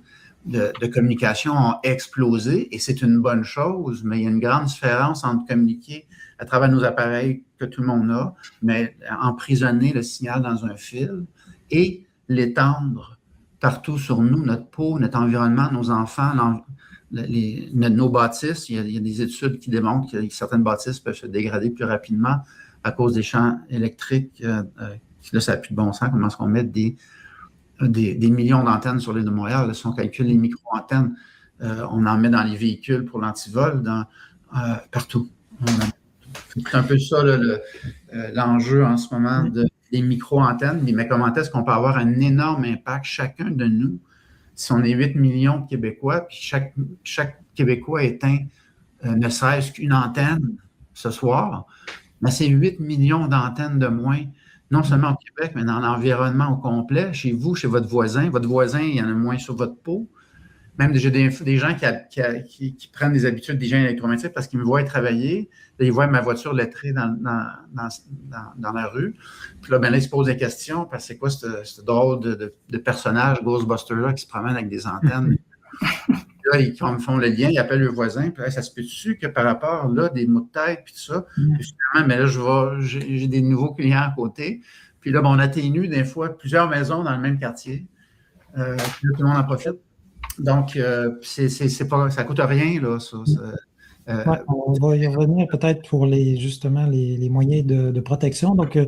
de communication ont explosé et c'est une bonne chose, mais il y a une grande différence entre communiquer à travers nos appareils que tout le monde a, mais emprisonner le signal dans un fil et l'étendre partout sur nous, notre peau, notre environnement, nos enfants, nos bâtisses. Il y a des études qui démontrent que certaines bâtisses peuvent se dégrader plus rapidement à cause des champs électriques. Là, ça n'a plus de bon sens. Comment est-ce qu'on met des millions d'antennes sur l'île de Montréal? Si on calcule les micro-antennes, on en met dans les véhicules pour l'antivol, partout. C'est un peu ça l'enjeu en ce moment des micro-antennes. Mais comment est-ce qu'on peut avoir un énorme impact, chacun de nous, si on est 8 millions de Québécois, puis chaque Québécois éteint ne serait-ce qu'une antenne ce soir, mais c'est 8 millions d'antennes de moins, non seulement au Québec, mais dans l'environnement au complet, chez vous, chez votre voisin. Votre voisin, il y en a moins sur votre peau. Même j'ai des gens qui prennent des habitudes d'hygiène électromagnétique parce qu'ils me voient travailler. Là, ils voient ma voiture lettrée dans la rue. Puis là, ben là, ils se posent des questions parce que c'est quoi ce drôle de personnage Ghostbuster-là qui se promène avec des antennes. Là, ils font le lien, ils appellent le voisin. Puis là, ça se peut-tu que par rapport, là, des maux de tête, puis tout ça. Puis finalement, mais là, j'ai des nouveaux clients à côté. Puis là, ben, on atténue des fois plusieurs maisons dans le même quartier. Puis là, tout le monde en profite. Donc, c'est pas, ça ne coûte rien, là, ça. On va y revenir peut-être pour justement les moyens de protection. Donc,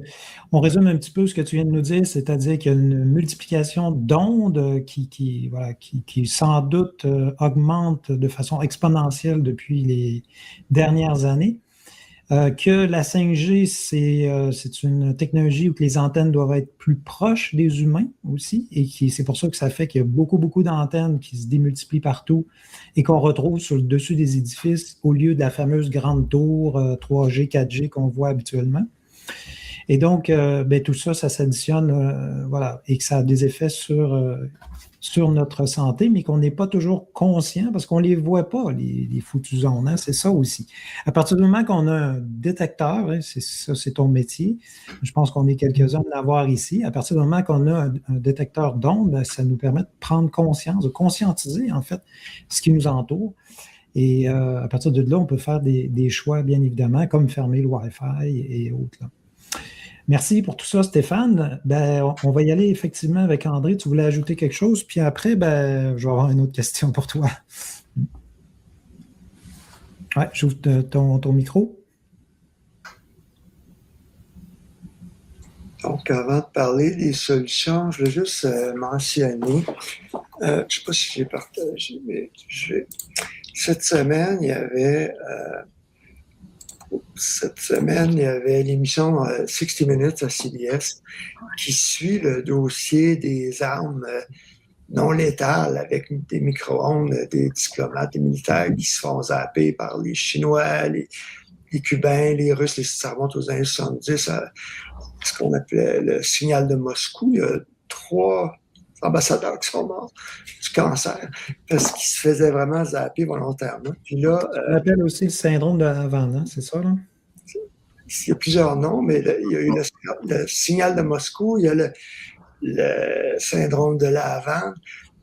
on résume un petit peu ce que tu viens de nous dire, c'est-à-dire qu'il y a une multiplication d'ondes qui sans doute augmente de façon exponentielle depuis les dernières années. Que la 5G, c'est une technologie où les antennes doivent être plus proches des humains aussi, et c'est pour ça que ça fait qu'il y a beaucoup, beaucoup d'antennes qui se démultiplient partout et qu'on retrouve sur le dessus des édifices au lieu de la fameuse grande tour 3G, 4G qu'on voit habituellement. Et donc, tout ça s'additionne, et que ça a des effets sur sur notre santé, mais qu'on n'est pas toujours conscient parce qu'on ne les voit pas, les foutues ondes. Hein, c'est ça aussi. À partir du moment qu'on a un détecteur, hein, c'est ton métier, je pense qu'on est quelques-uns à l'avoir ici. À partir du moment qu'on a un détecteur d'ondes, ben, ça nous permet de prendre conscience, de conscientiser en fait ce qui nous entoure. Et à partir de là, on peut faire des choix, bien évidemment, comme fermer le Wi-Fi et autres. Là. Merci pour tout ça, Stéphane. Ben, on va y aller effectivement avec André. Tu voulais ajouter quelque chose, puis après, ben, je vais avoir une autre question pour toi. Ouais, j'ouvre ton micro. Donc, avant de parler des solutions, je veux juste mentionner, je ne sais pas si j'ai partagé, mais cette semaine, il y avait l'émission 60 Minutes à CBS qui suit le dossier des armes non létales avec des micro-ondes, des diplomates, des militaires qui se font zapper par les Chinois, les Cubains, les Russes, ça remonte aux années 70 à ce qu'on appelait le signal de Moscou. Il y a 3 ambassadeurs qui sont morts du cancer parce qu'ils se faisaient vraiment zapper volontairement. Puis là, on appelle aussi le syndrome de Havane, hein, c'est ça, là? Il y a plusieurs noms, mais il y a eu le signal de Moscou, il y a le syndrome de la Havane,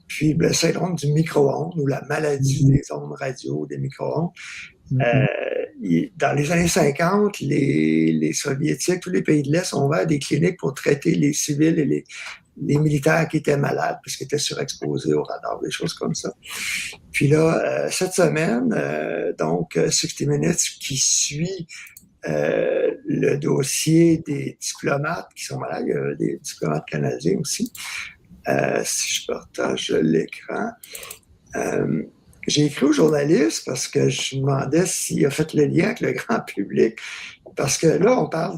puis le syndrome du micro-ondes ou la maladie des ondes radio, des micro-ondes. Dans les années 50, les Soviétiques, tous les pays de l'Est ont ouvert des cliniques pour traiter les civils et les militaires qui étaient malades parce qu'ils étaient surexposés au radar, des choses comme ça. Puis là, cette semaine, donc 60 Minutes qui suit le dossier des diplomates qui sont malades, il y a des diplomates canadiens aussi. Si je partage l'écran. J'ai écrit au journaliste parce que je me demandais s'il a fait le lien avec le grand public. Parce que là, on parle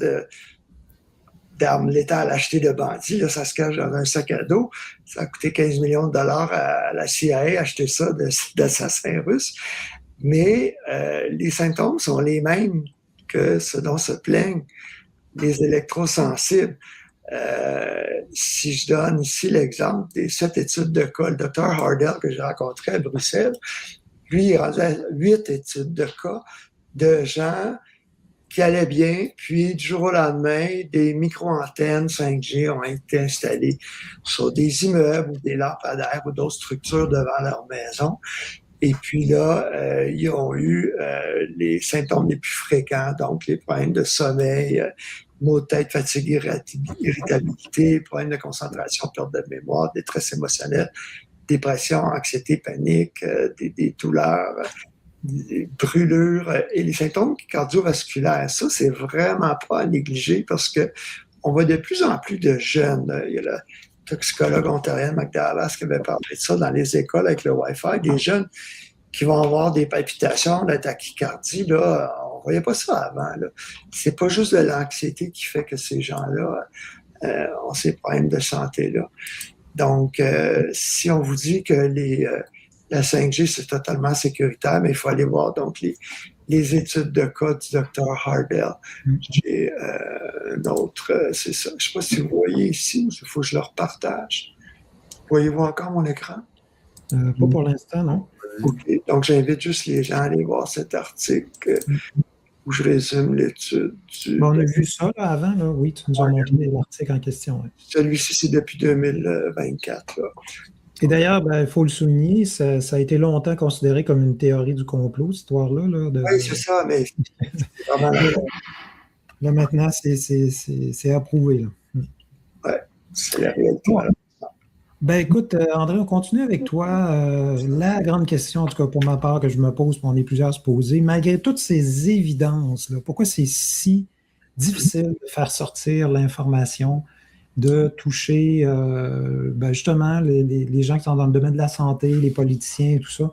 d'armes létales achetées de bandits. Là, ça se cache dans un sac à dos. Ça a coûté 15 millions de dollars à la CIA acheter ça d'assassins russes. Mais les symptômes sont les mêmes que ce dont se plaignent les électrosensibles. Si je donne ici l'exemple des 7 études de cas, le Dr Hardell que j'ai rencontré à Bruxelles, lui, il rendait 8 études de cas de gens qui allaient bien, puis du jour au lendemain, des micro-antennes 5G ont été installées sur des immeubles ou des lampadaires ou d'autres structures devant leur maison. Et puis là, ils ont eu les symptômes les plus fréquents, donc les problèmes de sommeil, maux de tête, fatigue, irritabilité, problèmes de concentration, perte de mémoire, détresse émotionnelle, dépression, anxiété, panique, des douleurs, des brûlures et les symptômes cardiovasculaires. Ça, c'est vraiment pas à négliger parce que on voit de plus en plus de jeunes. Il y a la toxicologue ontarienne McDallas qui avait parlé de ça dans les écoles avec le Wi-Fi, des jeunes qui vont avoir des palpitations, de la tachycardie, là, on ne voyait pas ça avant. Là. C'est pas juste de l'anxiété qui fait que ces gens-là ont ces problèmes de santé-là. Donc, si on vous dit que la 5G, c'est totalement sécuritaire, mais il faut aller voir donc les études de cas du Dr Hardell. J'ai un autre, c'est ça. Je ne sais pas si vous voyez ici, il faut que je le repartage. Voyez-vous encore mon écran? Pas pour l'instant, non. Okay. Donc, j'invite juste les gens à aller voir cet article où je résume l'étude. On a vu ça là, avant, là. Oui, tu nous as montré l'article en question. Ouais. Celui-ci, c'est depuis 2024. Là. Et d'ailleurs, il faut le souligner, ça a été longtemps considéré comme une théorie du complot, cette histoire-là. Là, oui, c'est ça, mais c'est vraiment... Là, maintenant, c'est approuvé. Oui, c'est la réalité. Ouais. Ben écoute, André, on continue avec toi. La grande question, en tout cas pour ma part, que je me pose, puis on est plusieurs à se poser, malgré toutes ces évidences, pourquoi c'est si difficile de faire sortir l'information, de toucher justement les gens qui sont dans le domaine de la santé, les politiciens et tout ça?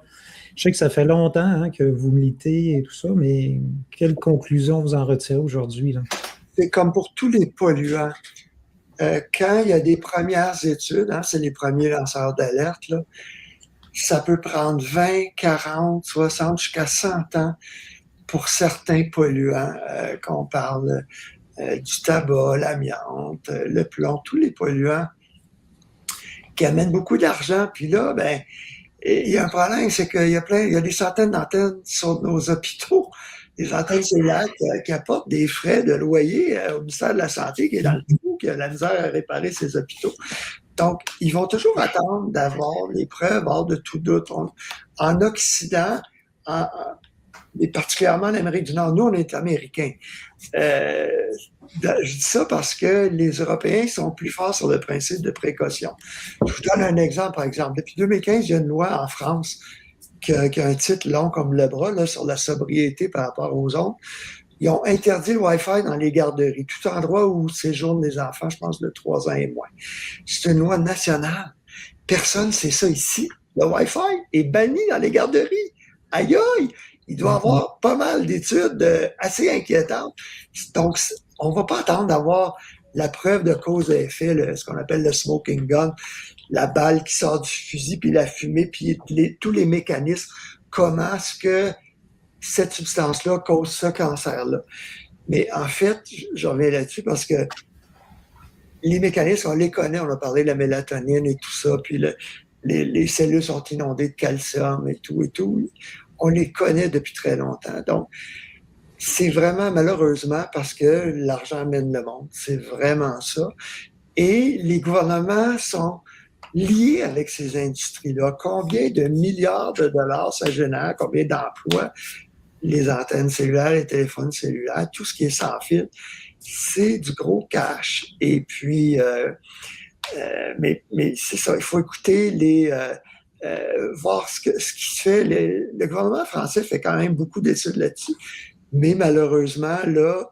Je sais que ça fait longtemps que vous militez et tout ça, mais quelle conclusion vous en retirez aujourd'hui, là? C'est comme pour tous les polluants. Quand il y a des premières études, c'est les premiers lanceurs d'alerte, là, ça peut prendre 20, 40, 60, jusqu'à 100 ans pour certains polluants, qu'on parle du tabac, l'amiante, le plomb, tous les polluants qui amène beaucoup d'argent. Puis là, ben, il y a un problème, c'est qu'il y a des centaines d'antennes sur nos hôpitaux, des antennes cellulaires qui apportent des frais de loyer au ministère de la Santé qui est dans le trou, qui a la misère à réparer ces hôpitaux. Donc, ils vont toujours attendre d'avoir les preuves hors de tout doute. En Occident, et particulièrement en Amérique du Nord, nous, on est Américains. Je dis ça parce que les Européens sont plus forts sur le principe de précaution. Je vous donne un exemple, par exemple. Depuis 2015, il y a une loi en France qui a un titre long comme le bras là, sur la sobriété par rapport aux ondes. Ils ont interdit le Wi-Fi dans les garderies, tout endroit où séjournent les enfants, je pense, de 3 ans et moins. C'est une loi nationale. Personne ne sait ça ici. Le Wi-Fi est banni dans les garderies. Aïe aïe! Il doit y avoir pas mal d'études assez inquiétantes. Donc, on ne va pas attendre d'avoir la preuve de cause et effet, ce qu'on appelle le smoking gun, la balle qui sort du fusil, puis la fumée, puis tous les mécanismes. Comment est-ce que cette substance-là cause ce cancer-là? Mais en fait, je reviens là-dessus parce que les mécanismes, on les connaît, on a parlé de la mélatonine et tout ça, puis les cellules sont inondées de calcium et tout. On les connaît depuis très longtemps. Donc, c'est vraiment malheureusement parce que l'argent mène le monde. C'est vraiment ça. Et les gouvernements sont liés avec ces industries-là. Combien de milliards de dollars ça génère? Combien d'emplois? Les antennes cellulaires, les téléphones cellulaires, tout ce qui est sans fil, c'est du gros cash. Et puis, mais c'est ça, il faut écouter voir ce qui se fait. Le gouvernement français fait quand même beaucoup d'études là-dessus, mais malheureusement, là,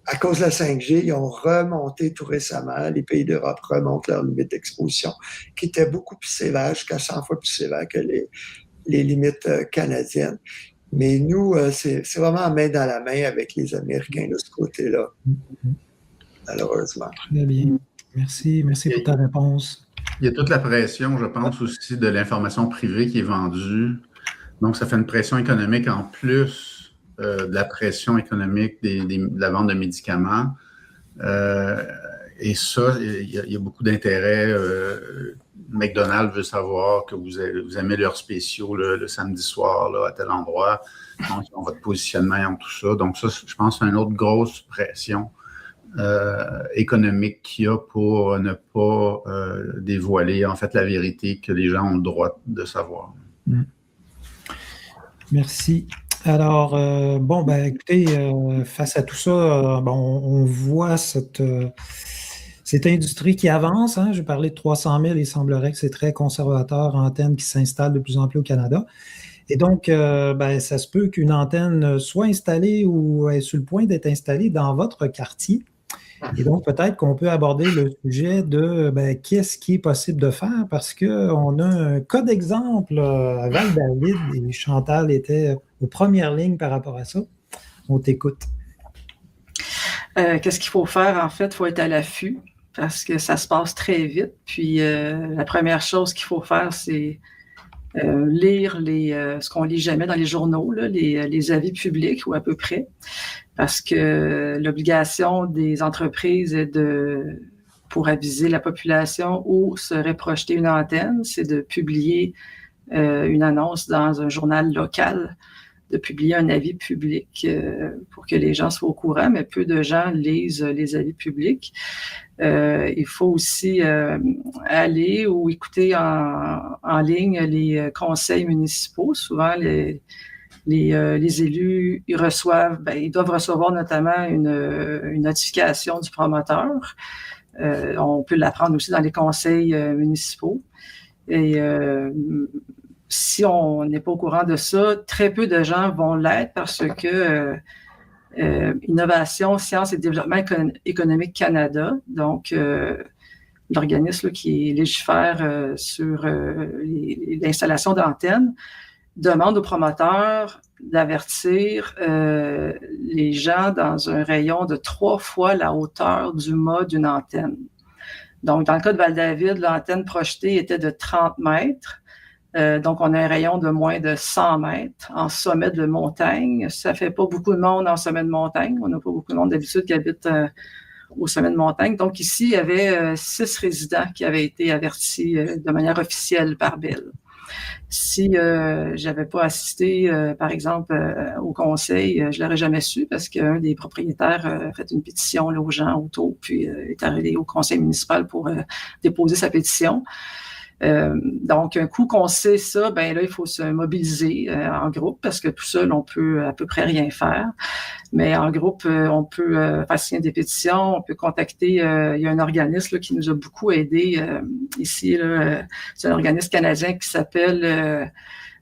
à cause de la 5G, ils ont remonté tout récemment, les pays d'Europe remontent leur limite d'exposition, qui était beaucoup plus sévère, jusqu'à 100 fois plus sévère que les limites canadiennes. Mais nous, c'est vraiment main dans la main avec les Américains de ce côté-là, malheureusement. Très bien. Merci pour ta réponse. Il y a toute la pression, je pense, aussi de l'information privée qui est vendue. Donc, ça fait une pression économique en plus de la pression économique de la vente de médicaments. Et ça, il y a beaucoup d'intérêt. McDonald's veut savoir que vous aimez leurs spéciaux le samedi soir là, à tel endroit. Donc, ils ont votre positionnement et tout ça. Donc, ça, je pense que c'est une autre grosse pression économique qu'il y a pour ne pas dévoiler en fait la vérité que les gens ont le droit de savoir. Merci. Alors, écoutez, face à tout ça, on voit cette industrie qui avance. Hein. Je parlais de 300 000, il semblerait que c'est très conservateur, antenne qui s'installe de plus en plus au Canada. Et donc, ça se peut qu'une antenne soit installée ou est sur le point d'être installée dans votre quartier. Et donc, peut-être qu'on peut aborder le sujet de qu'est-ce qui est possible de faire parce qu'on a un cas d'exemple à Val-David et Chantal était aux premières lignes par rapport à ça. On t'écoute. Qu'est-ce qu'il faut faire? En fait, il faut être à l'affût parce que ça se passe très vite. Puis, la première chose qu'il faut faire, c'est lire ce qu'on lit jamais dans les journaux, là, les avis publics ou à peu près. Parce que l'obligation des entreprises est pour aviser la population où serait projetée une antenne, c'est de publier une annonce dans un journal local, de publier un avis public pour que les gens soient au courant, mais peu de gens lisent les avis publics. Il faut aussi aller ou écouter en ligne les conseils municipaux. Souvent, les élus, ils doivent recevoir notamment une notification du promoteur. On peut l'apprendre aussi dans les conseils municipaux. Et si on n'est pas au courant de ça, très peu de gens vont l'être parce que Innovation, Sciences et Développement économique Canada, donc l'organisme qui légifère sur l'installation d'antennes, demande aux promoteurs d'avertir les gens dans un rayon de 3 fois la hauteur du mât d'une antenne. Donc, dans le cas de Val-David, l'antenne projetée était de 30 mètres. Donc, on a un rayon de moins de 100 mètres en sommet de montagne. Ça fait pas beaucoup de monde en sommet de montagne. On n'a pas beaucoup de monde d'habitude qui habite au sommet de montagne. Donc ici, il y avait 6 résidents qui avaient été avertis de manière officielle par Bell. Si j'avais pas assisté, par exemple, au conseil, je l'aurais jamais su parce qu'un des propriétaires a fait une pétition là, aux gens autour, puis est arrivé au conseil municipal pour déposer sa pétition. Donc, un coup qu'on sait ça, ben là, il faut se mobiliser en groupe parce que tout seul, on peut à peu près rien faire. Mais en groupe, on peut faire signer des pétitions, on peut contacter, il y a un organisme là, qui nous a beaucoup aidé ici. Là, c'est un organisme canadien qui s'appelle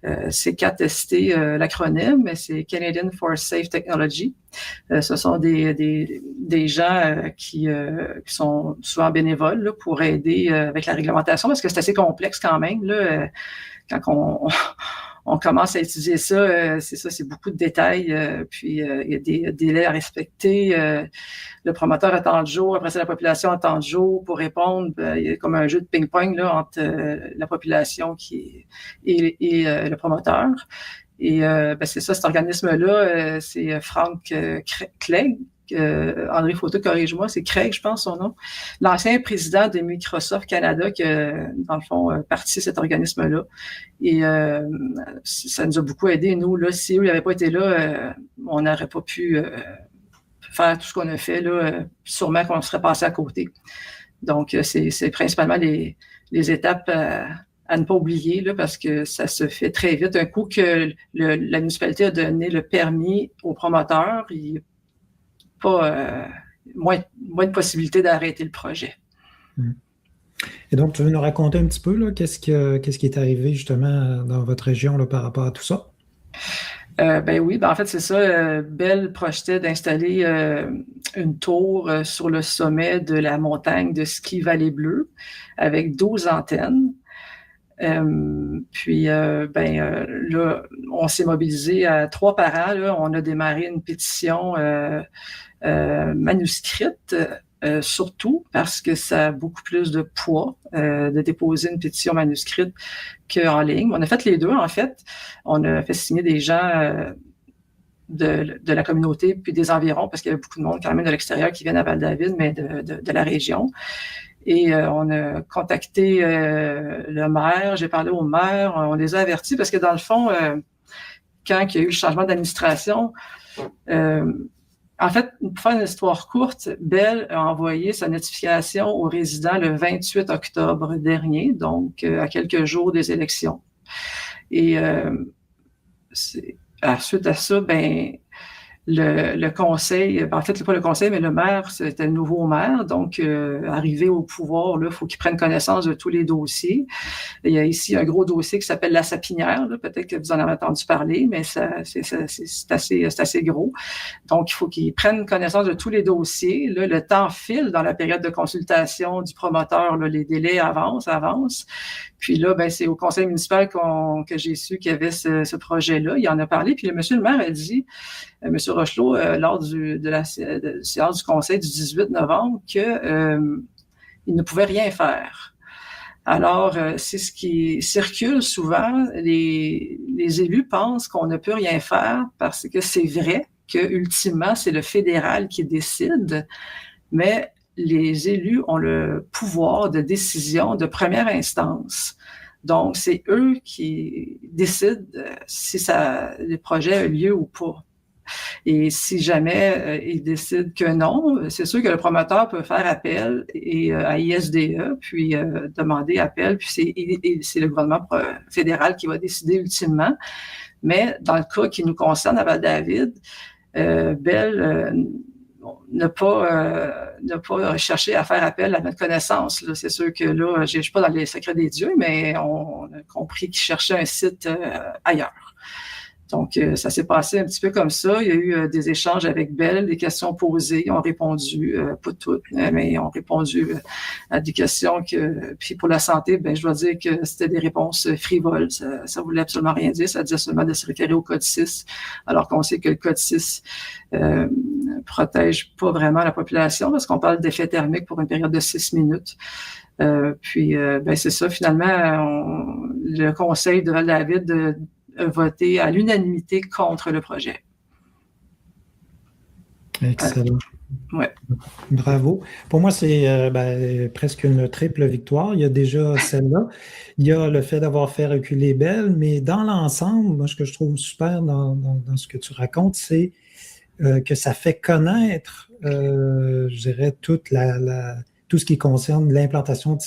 C4ST, l'acronyme, mais c'est Canadian for Safe Technology. Ce sont des gens qui sont souvent bénévoles là, pour aider avec la réglementation parce que c'est assez complexe quand même. Là, quand on commence à étudier ça, c'est beaucoup de détails, puis il y a des délais à respecter. Le promoteur a tant de jours, après ça, la population a tant de jours pour répondre. Il y a comme un jeu de ping-pong là, entre la population et le promoteur. Et c'est ça, cet organisme-là, c'est Frank Clegg. André Photo, corrige-moi, c'est Craig, je pense son nom, l'ancien président de Microsoft Canada qui a, dans le fond, parti de cet organisme-là. Et ça nous a beaucoup aidé. Nous, là, si eux n'avaient pas été là, on n'aurait pas pu faire tout ce qu'on a fait. Là, sûrement qu'on serait passé à côté. Donc, c'est principalement les étapes à ne pas oublier, là, parce que ça se fait très vite. Un coup que la municipalité a donné le permis aux promoteurs, il n'y a pas moins de possibilités d'arrêter le projet. Et donc, tu veux nous raconter un petit peu là, qu'est-ce qui est arrivé justement dans votre région là, par rapport à tout ça? Oui, en fait, c'est ça. Bell projetait d'installer une tour sur le sommet de la montagne de ski Vallée-Bleue avec 12 antennes. Là, on s'est mobilisé à 3 par an. Là, on a démarré une pétition manuscrite, surtout parce que ça a beaucoup plus de poids de déposer une pétition manuscrite qu'en ligne. On a fait les deux, en fait. On a fait signer des gens de la communauté puis des environs, parce qu'il y avait beaucoup de monde quand même de l'extérieur qui viennent à Val-David, mais de la région. Et on a contacté le maire, j'ai parlé au maire, on les a avertis parce que dans le fond, quand il y a eu le changement d'administration, en fait, pour faire une histoire courte, Bell a envoyé sa notification aux résidents le 28 octobre dernier, donc à quelques jours des élections. Et suite à ça, le conseil, en fait, c'est pas le conseil, mais le maire, c'était le nouveau maire. Donc, arrivé au pouvoir, là, il faut qu'il prenne connaissance de tous les dossiers. Il y a ici un gros dossier qui s'appelle la Sapinière. Là. Peut-être que vous en avez entendu parler, mais c'est assez gros. Donc, il faut qu'il prenne connaissance de tous les dossiers. Là, le temps file dans la période de consultation du promoteur. Là, les délais avancent. Puis là, c'est au conseil municipal que j'ai su qu'il y avait ce projet-là. Il en a parlé. Puis monsieur le maire a dit, monsieur Rochelot, lors de la séance du conseil du 18 novembre, qu'il ne pouvait rien faire. Alors, c'est ce qui circule souvent. Les élus pensent qu'on ne peut rien faire parce que c'est vrai que ultimement, c'est le fédéral qui décide, mais les élus ont le pouvoir de décision de première instance. Donc, c'est eux qui décident si le projet a lieu ou pas. Et si jamais ils décident que non, c'est sûr que le promoteur peut faire appel à ISDE, puis demander appel, puis c'est le gouvernement fédéral qui va décider ultimement. Mais dans le cas qui nous concerne à Val-David, Bell ne pas chercher à faire appel à notre connaissance. Là. C'est sûr que là, je ne suis pas dans les secrets des dieux, mais on a compris qu'ils cherchaient un site ailleurs. Donc, ça s'est passé un petit peu comme ça. Il y a eu des échanges avec Bell, des questions posées. Ils ont répondu, pas toutes, mais ils ont répondu à des questions puis pour la santé, je dois dire que c'était des réponses frivoles. Ça voulait absolument rien dire. Ça disait seulement de se référer au Code 6, alors qu'on sait que le Code 6 protège pas vraiment la population parce qu'on parle d'effet thermique pour une période de 6 minutes. C'est ça. Finalement, le conseil de Val-David voté à l'unanimité contre le projet. Excellent. Ouais. Bravo. Pour moi, c'est presque une triple victoire. Il y a déjà celle-là. Il y a le fait d'avoir fait reculer Bell, mais dans l'ensemble, moi, ce que je trouve super dans ce que tu racontes, c'est que ça fait connaître, je dirais, tout ce qui concerne l'implantation de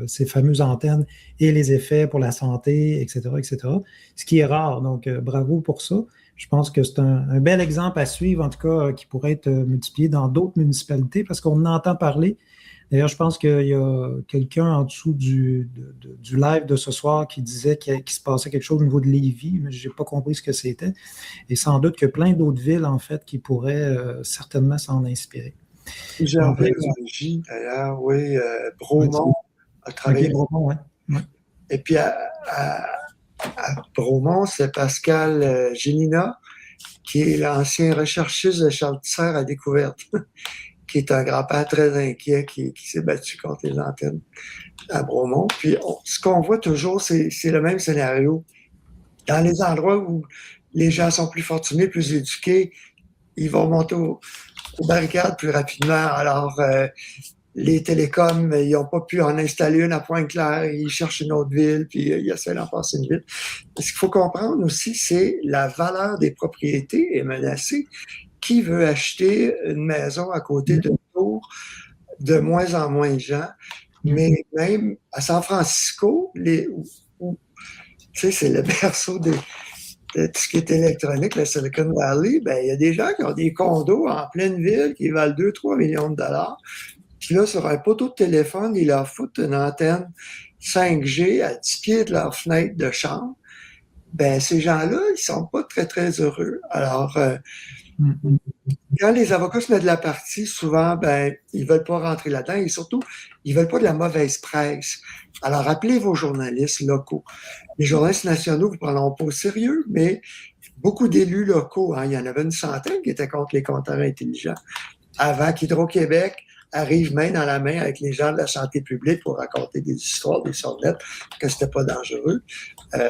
ces fameuses antennes et les effets pour la santé, etc., etc., ce qui est rare. Donc, bravo pour ça. Je pense que c'est un bel exemple à suivre, en tout cas, qui pourrait être multiplié dans d'autres municipalités parce qu'on en entend parler. D'ailleurs, je pense qu'il y a quelqu'un en dessous du live de ce soir qui disait qu'il se passait quelque chose au niveau de Lévis, mais je n'ai pas compris ce que c'était. Et sans doute que plein d'autres villes, en fait, qui pourraient certainement s'en inspirer. Gervais, d'ailleurs, oui, Bromont a travaillé. Okay, Bromont, ouais. Ouais. Et puis à Bromont, c'est Pascal Génina, qui est l'ancien recherchiste de Charles Tisser à Découverte, qui est un grand-père très inquiet, qui s'est battu contre les antennes à Bromont. Puis ce qu'on voit toujours, c'est le même scénario. Dans les endroits où les gens sont plus fortunés, plus éduqués, ils vont monter aux barricades plus rapidement. Alors, les télécoms, ils n'ont pas pu en installer une à Pointe-Claire, ils cherchent une autre ville, puis ils essaient d'en passer une ville. Ce qu'il faut comprendre aussi, c'est la valeur des propriétés est menacée. Qui veut acheter une maison à côté d'une tour? De moins en moins de gens. Mais même à San Francisco, c'est le berceau de tout ce qui est électronique, la Silicon Valley, il y a des gens qui ont des condos en pleine ville qui valent 2-3 millions de dollars. Puis là, sur un poteau de téléphone, ils leur foutent une antenne 5G à 10 pieds de leur fenêtre de chambre. Ces gens-là, ils sont pas très, très heureux. Alors, quand les avocats se mettent de la partie, souvent, ils veulent pas rentrer là-dedans et surtout, ils veulent pas de la mauvaise presse. Alors, appelez vos journalistes locaux. Les journalistes nationaux vous prendront pas au sérieux, mais beaucoup d'élus locaux, il y en avait une centaine qui étaient contre les compteurs intelligents avant qu'Hydro-Québec arrive main dans la main avec les gens de la santé publique pour raconter des histoires, des sornettes, que c'était pas dangereux.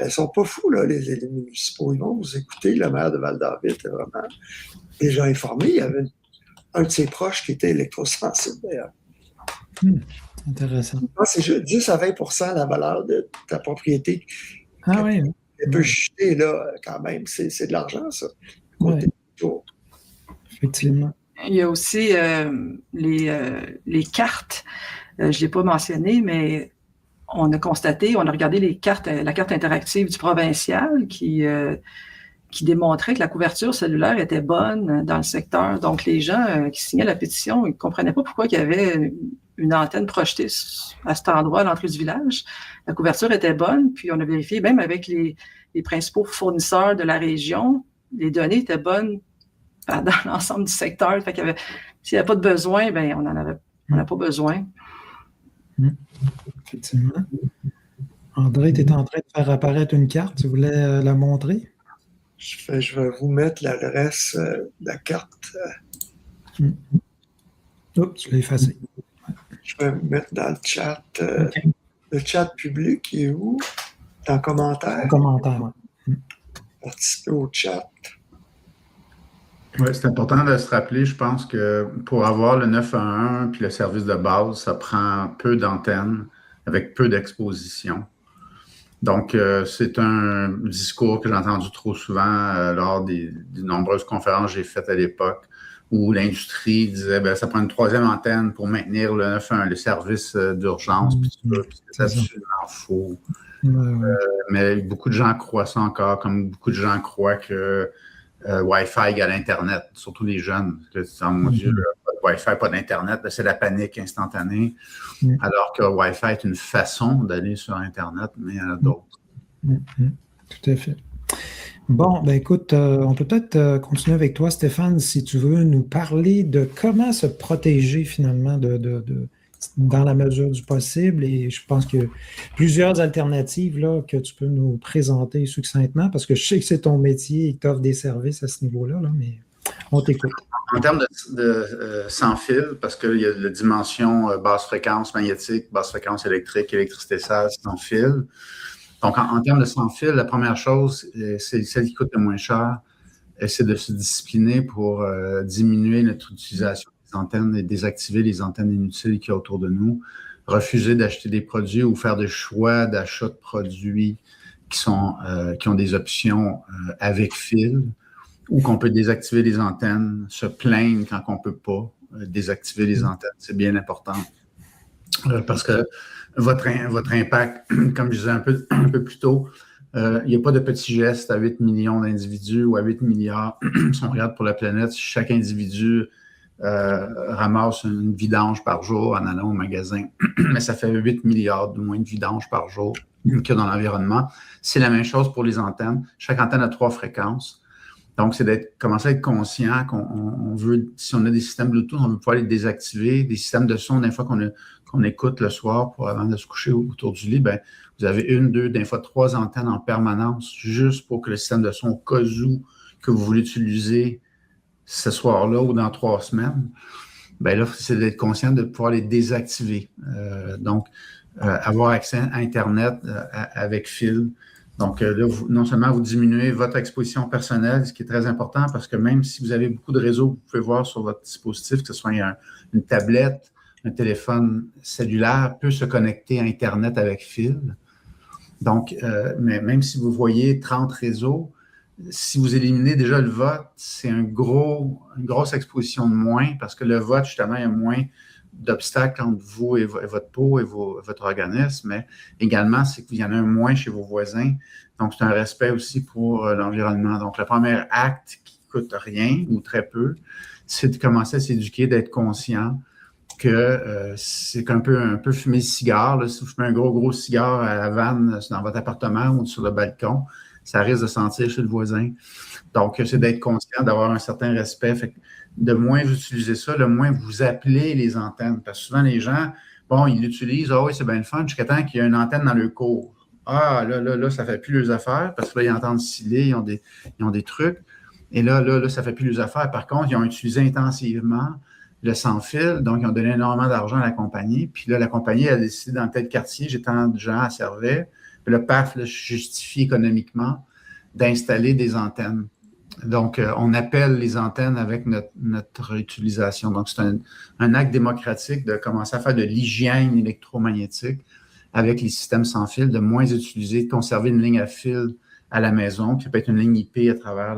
Ils sont pas fous, là, les élus municipaux. Ils vont vous écouter. Le maire de Val-d'Or était vraiment déjà informé. Il y avait un de ses proches qui était électrosensible, d'ailleurs. Intéressant. C'est 10 à 20% la valeur de ta propriété. Ah oui. Elle peut chuter, là, quand même. C'est de l'argent, ça. Oui. Effectivement. Il y a aussi les cartes. Je ne l'ai pas mentionné, mais on a constaté, on a regardé la carte interactive du provincial qui démontrait que la couverture cellulaire était bonne dans le secteur. Donc, les gens qui signaient la pétition, ils ne comprenaient pas pourquoi il y avait une antenne projetée à cet endroit à l'entrée du village. La couverture était bonne, puis on a vérifié même avec les principaux fournisseurs de la région, les données étaient bonnes dans l'ensemble du secteur. Fait qu'il y avait, s'il n'y avait pas de besoin, on n'a pas besoin. Effectivement. André, tu es en train de faire apparaître une carte. Tu voulais la montrer? Je vais vous mettre l'adresse de la carte. Oups, tu l'as effacé. Je vais mettre dans le chat. Le chat public qui est où? Dans le commentaire. En commentaire, oui. Participer au chat. Oui, c'est important de se rappeler, je pense que pour avoir le 911 puis le service de base, ça prend peu d'antennes avec peu d'exposition. Donc, c'est un discours que j'ai entendu trop souvent lors des nombreuses conférences que j'ai faites à l'époque où l'industrie disait ça prend une troisième antenne pour maintenir le 911, le service d'urgence, puis c'est absolument faux. Mais beaucoup de gens croient ça encore, comme beaucoup de gens croient que Wi-Fi égale Internet, surtout les jeunes. Mon Dieu, pas de Wi-Fi, pas d'Internet, c'est la panique instantanée. Alors que Wi-Fi est une façon d'aller sur Internet, mais il y en a d'autres. Tout à fait. Bon, écoute, on peut peut-être continuer avec toi, Stéphane, si tu veux nous parler de comment se protéger finalement dans la mesure du possible. Et je pense qu'il y a plusieurs alternatives là, que tu peux nous présenter succinctement, parce que je sais que c'est ton métier et que tu offres des services à ce niveau-là, mais on t'écoute. En termes de sans fil, parce qu'il y a la dimension basse fréquence magnétique, basse fréquence électrique, électricité sans fil. Donc, en termes de sans fil, la première chose, c'est celle qui coûte le moins cher, essaie de se discipliner pour diminuer notre utilisation des antennes et désactiver les antennes inutiles qu'il y a autour de nous, refuser d'acheter des produits ou faire des choix d'achat de produits qui ont des options avec fil, ou qu'on peut désactiver les antennes, se plaindre quand on ne peut pas désactiver les antennes. C'est bien important parce que votre impact, comme je disais un peu plus tôt, il n'y a pas de petits gestes à 8 millions d'individus ou à 8 milliards. Si on regarde pour la planète, chaque individu ramasse une vidange par jour en allant au magasin, mais ça fait 8 milliards de moins de vidanges par jour qu'il y a dans l'environnement. C'est la même chose pour les antennes. Chaque antenne a 3 fréquences. Donc, c'est commencer à être conscient qu'on veut, si on a des systèmes Bluetooth, on veut pouvoir les désactiver. Des systèmes de son, des fois qu'on écoute le soir avant de se coucher autour du lit, ben, vous avez 1, 2, des fois 3 antennes en permanence, juste pour que le système de son, au cas où que vous voulez utiliser ce soir-là ou dans 3 semaines, ben là, c'est d'être conscient de pouvoir les désactiver. Donc, avoir accès à Internet avec fil. Donc, là, non seulement vous diminuez votre exposition personnelle, ce qui est très important, parce que même si vous avez beaucoup de réseaux que vous pouvez voir sur votre dispositif, que ce soit une tablette, un téléphone cellulaire, peut se connecter à Internet avec fil. Donc, mais même si vous voyez 30 réseaux, si vous éliminez déjà le vote, c'est une grosse exposition de moins, parce que le vote, justement, il y a moins d'obstacles entre vous et votre peau et votre organisme, mais également, c'est qu'il y en a un moins chez vos voisins. Donc, c'est un respect aussi pour l'environnement. Donc, le premier acte qui ne coûte rien ou très peu, c'est de commencer à s'éduquer, d'être conscient que c'est un peu fumer le cigare. Là. Si vous fumez un gros cigare à la vanne dans votre appartement ou sur le balcon, ça risque de sentir chez le voisin. Donc, c'est d'être conscient, d'avoir un certain respect. Fait que de moins vous utilisez ça, le moins vous appelez les antennes. Parce que souvent, les gens, bon, ils l'utilisent, ah oui, c'est bien le fun, jusqu'à temps qu'il y a une antenne dans leur cour. Ah, là, ça ne fait plus leurs affaires, parce que là, ils entendent sciller, ils ont des trucs. Et là, ça ne fait plus leurs affaires. Par contre, ils ont utilisé intensivement le sans-fil, donc ils ont donné énormément d'argent à la compagnie. Puis là, la compagnie a décidé dans tel quartier, j'ai tant de gens à servir. Puis le PAF là, justifie économiquement d'installer des antennes. Donc, on appelle les antennes avec notre utilisation. Donc, c'est un acte démocratique de commencer à faire de l'hygiène électromagnétique avec les systèmes sans fil, de moins utiliser, de conserver une ligne à fil à la maison, qui peut être une ligne IP à travers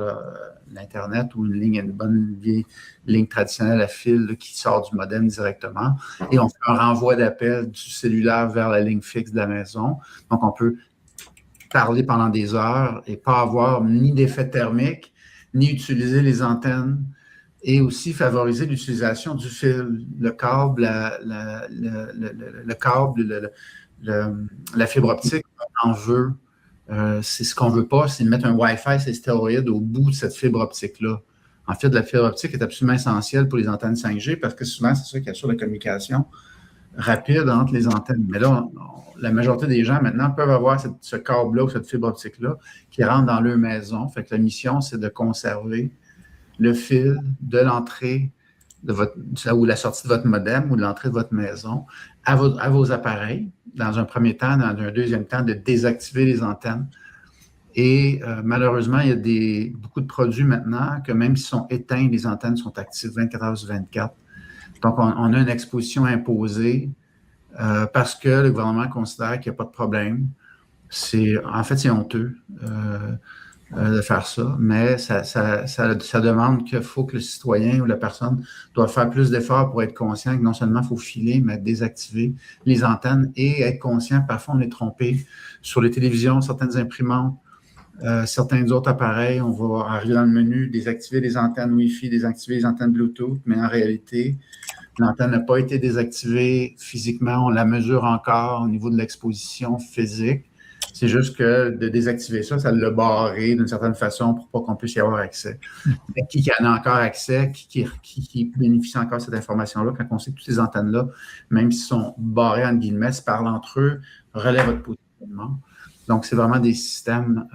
l'Internet ou une bonne vieille ligne traditionnelle à fil là, qui sort du modem directement. Et on fait un renvoi d'appel du cellulaire vers la ligne fixe de la maison. Donc, on peut parler pendant des heures et pas avoir ni d'effet thermique, ni utiliser les antennes, et aussi favoriser l'utilisation du fil, le câble, la fibre optique, on en veut. C'est ce qu'on ne veut pas, c'est de mettre un Wi-Fi, c'est stéroïde au bout de cette fibre optique-là. En fait, la fibre optique est absolument essentielle pour les antennes 5G parce que souvent, c'est ça qui assure la communication rapide entre les antennes. Mais là, la majorité des gens maintenant peuvent avoir ce câble-là ou cette fibre optique-là qui rentre dans leur maison. Fait que la mission, c'est de conserver le fil de l'entrée ou la sortie de votre modem ou de l'entrée de votre maison à vos appareils, dans un premier temps, dans un deuxième temps, de désactiver les antennes. Et malheureusement, il y a beaucoup de produits maintenant que même s'ils sont éteints, les antennes sont actives 24 heures sur 24. Donc, on a une exposition imposée parce que le gouvernement considère qu'il n'y a pas de problème. En fait, c'est honteux de faire ça, mais ça demande qu'il faut que le citoyen ou la personne doit faire plus d'efforts pour être conscient que non seulement il faut filer, mais désactiver les antennes et être conscient, parfois on est trompé sur les télévisions, certaines imprimantes, certains autres appareils, on va arriver dans le menu, désactiver les antennes Wi-Fi, désactiver les antennes Bluetooth, mais en réalité, l'antenne n'a pas été désactivée physiquement, on la mesure encore au niveau de l'exposition physique. C'est juste que de désactiver ça l'a barré d'une certaine façon pour pas qu'on puisse y avoir accès. Mais qui en a encore accès, qui bénéficie encore de cette information-là, quand on sait que toutes ces antennes-là, même s'ils sont barrées entre guillemets, se parlent entre eux, relèvent votre positionnement. Donc, c'est vraiment des systèmes.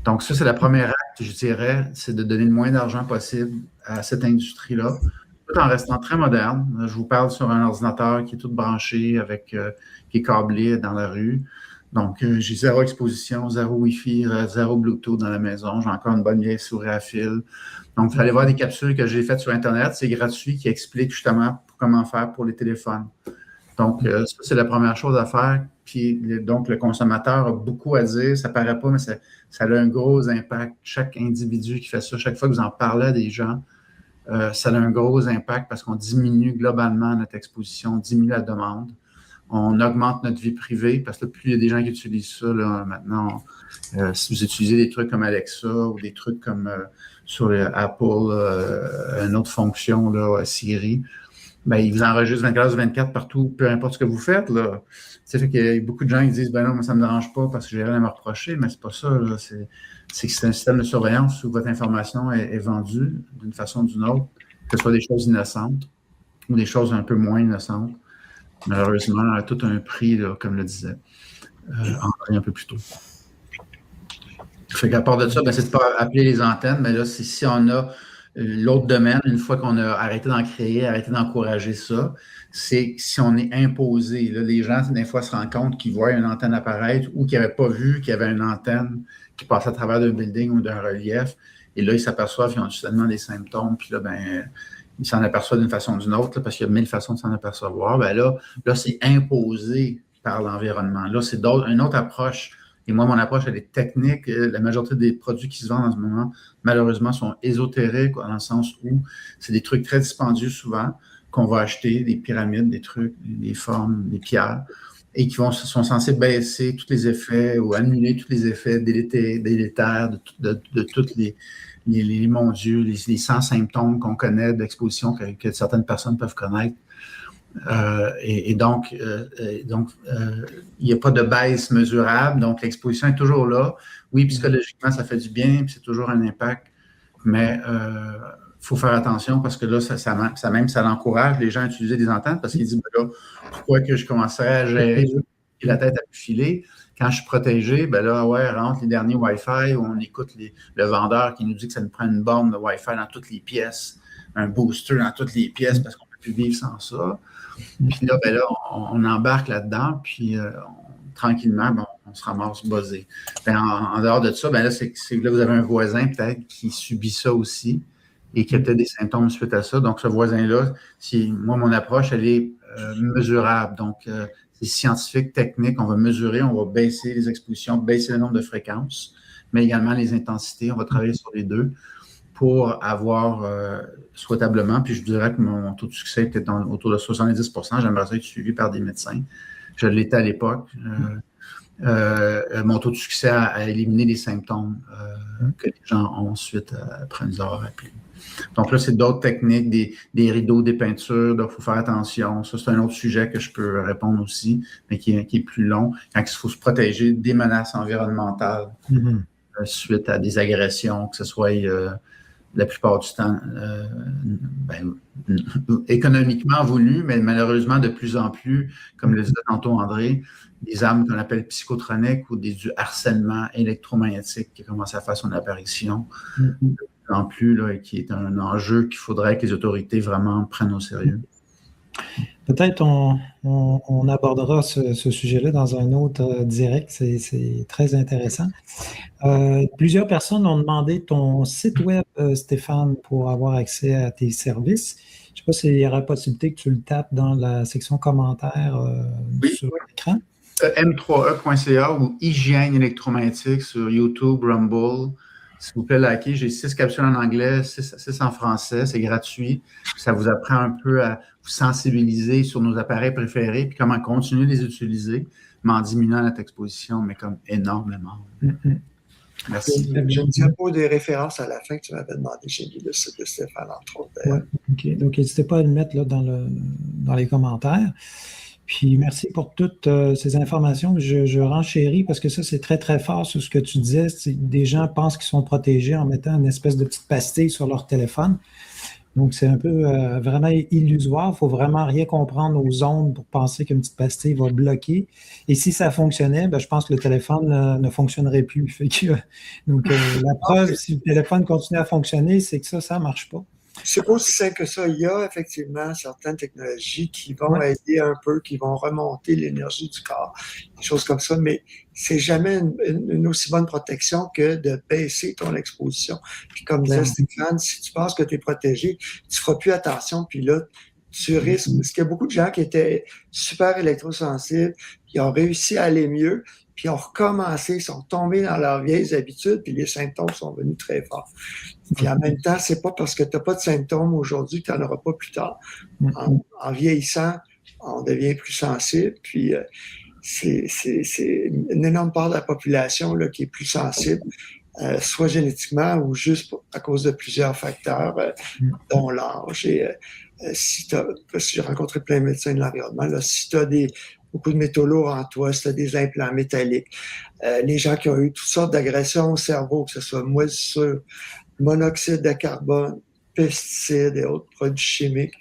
Donc, ça, c'est la première acte, je dirais, c'est de donner le moins d'argent possible à cette industrie-là, tout en restant très moderne. Je vous parle sur un ordinateur qui est tout branché, qui est câblé dans la rue. Donc, j'ai zéro exposition, zéro Wi-Fi, zéro Bluetooth dans la maison. J'ai encore une bonne vieille souris à fil. Donc, vous allez voir des capsules que j'ai faites sur Internet. C'est gratuit, qui expliquent justement comment faire pour les téléphones. Donc, ça, c'est la première chose à faire. Puis, donc, le consommateur a beaucoup à dire. Ça ne paraît pas, mais ça a un gros impact. Chaque individu qui fait ça, chaque fois que vous en parlez à des gens, ça a un gros impact parce qu'on diminue globalement notre exposition, on diminue la demande. On augmente notre vie privée parce que plus il y a des gens qui utilisent ça, là, maintenant, si vous utilisez des trucs comme Alexa ou des trucs comme sur Apple, une autre fonction, là, Siri, ben, ils vous enregistrent 24/24 partout, peu importe ce que vous faites. Là. Ça fait qu'il y a beaucoup de gens qui disent ben non, moi, ça ne me dérange pas parce que j'ai rien à me reprocher, mais c'est pas ça. Là. C'est que c'est un système de surveillance où votre information est vendue d'une façon ou d'une autre, que ce soit des choses innocentes ou des choses un peu moins innocentes. Malheureusement, elle a tout un prix, là, comme le disait André un peu plus tôt. Fait qu'à part de ça, ben, c'est de ne pas appeler les antennes, mais là, si on a l'autre domaine, une fois qu'on a arrêté d'en créer, arrêté d'encourager ça, c'est si on est imposé. Là, les gens, des fois, se rendent compte qu'ils voient une antenne apparaître ou qu'ils n'avaient pas vu qu'il y avait une antenne qui passait à travers d'un building ou d'un relief. Et là, ils s'aperçoivent qu'ils ont soudainement des symptômes. Puis là, ben, ils s'en aperçoivent d'une façon ou d'une autre, là, parce qu'il y a 1000 façons de s'en apercevoir. Ben là, c'est imposé par l'environnement. Là, c'est une autre approche. Et moi, mon approche, elle est technique. La majorité des produits qui se vendent en ce moment, malheureusement, sont ésotériques, dans le sens où c'est des trucs très dispendieux souvent qu'on va acheter, des pyramides, des trucs, des formes, des pierres, et qui sont censés baisser tous les effets ou annuler tous les effets délétères de toutes les mon Dieu, les 100 symptômes qu'on connaît d'exposition que certaines personnes peuvent connaître. Donc, il n'y a pas de baisse mesurable. Donc, l'exposition est toujours là. Oui, psychologiquement, ça fait du bien, puis c'est toujours un impact. Mais il faut faire attention parce que là, ça l'encourage les gens à utiliser des antennes parce qu'ils disent, ben là, pourquoi que je commencerais à gérer la tête à filer? Quand je suis protégé, ben là, ouais, rentre les derniers Wi-Fi où on écoute le vendeur qui nous dit que ça nous prend une borne de Wi-Fi dans toutes les pièces, un booster dans toutes les pièces parce qu'on ne peut plus vivre sans ça. Puis là, ben là, on embarque là-dedans, puis tranquillement, ben, on se ramasse buzzé. Ben, en dehors de ça, ben là, c'est là, vous avez un voisin peut-être qui subit ça aussi et qui a peut-être des symptômes suite à ça. Donc, ce voisin-là, moi, mon approche, elle est mesurable. Donc, c'est scientifique, technique. On va mesurer, on va baisser les expositions, baisser le nombre de fréquences, mais également les intensités. On va travailler sur les deux pour avoir souhaitablement, puis je dirais que mon taux de succès était autour de 70%. J'aimerais ça être suivi par des médecins. Je l'étais à l'époque. Mon taux de succès à éliminer les symptômes que les gens ont suite après nous avoir appelés. Donc là, c'est d'autres techniques, des rideaux, des peintures, donc il faut faire attention. Ça, c'est un autre sujet que je peux répondre aussi, mais qui est plus long, quand il faut se protéger des menaces environnementales suite à des agressions, que ce soit la plupart du temps économiquement voulu, mais malheureusement de plus en plus, comme le disait tantôt André, des armes qu'on appelle psychotroniques ou du harcèlement électromagnétique qui commence à faire son apparition de plus en plus, là, et qui est un enjeu qu'il faudrait que les autorités vraiment prennent au sérieux. Peut-être on abordera ce sujet-là dans un autre direct, c'est très intéressant. Plusieurs personnes ont demandé ton site web, Stéphane, pour avoir accès à tes services. Je ne sais pas s'il y aura possibilité que tu le tapes dans la section commentaires sur l'écran. m3e.ca ou Hygiène électromagnétique sur YouTube, Rumble. S'il vous plaît, likez. J'ai 6 capsules en anglais, 6 en français. C'est gratuit. Ça vous apprend un peu à vous sensibiliser sur nos appareils préférés puis comment continuer de les utiliser, mais en diminuant notre exposition, mais comme énormément. Merci. Je ne tiens pas des références à la fin que tu m'avais demandé. J'ai mis le site de Stéphane, entre autres. Ouais, OK. Donc, n'hésitez pas à le mettre là, dans les commentaires. Puis, merci pour toutes ces informations. Je renchéris parce que ça, c'est très, très fort sur ce que tu disais. Des gens pensent qu'ils sont protégés en mettant une espèce de petite pastille sur leur téléphone. Donc, c'est un peu vraiment illusoire. Il ne faut vraiment rien comprendre aux ondes pour penser qu'une petite pastille va bloquer. Et si ça fonctionnait, ben, je pense que le téléphone ne fonctionnerait plus. Donc, la preuve, si le téléphone continue à fonctionner, c'est que ça ne marche pas. C'est pas aussi simple que ça. Il y a effectivement certaines technologies qui vont aider un peu, qui vont remonter l'énergie du corps, des choses comme ça, mais c'est jamais une aussi bonne protection que de baisser ton exposition. Puis comme disait Stéphane, si tu penses que tu es protégé, tu feras plus attention, puis là, tu risques, parce qu'il y a beaucoup de gens qui étaient super électrosensibles, qui ont réussi à aller mieux, puis ont recommencé, sont tombés dans leurs vieilles habitudes, puis les symptômes sont venus très forts. Puis en même temps, c'est pas parce que tu n'as pas de symptômes aujourd'hui que tu n'en auras pas plus tard. En vieillissant, on devient plus sensible, puis c'est une énorme part de la population là, qui est plus sensible, soit génétiquement ou juste à cause de plusieurs facteurs, dont l'âge. Et si j'ai rencontré plein de médecins de l'environnement, là, si tu as beaucoup de métaux lourds en toi, si tu as des implants métalliques, les gens qui ont eu toutes sortes d'agressions au cerveau, que ce soit moisissure, monoxyde de carbone, pesticides et autres produits chimiques,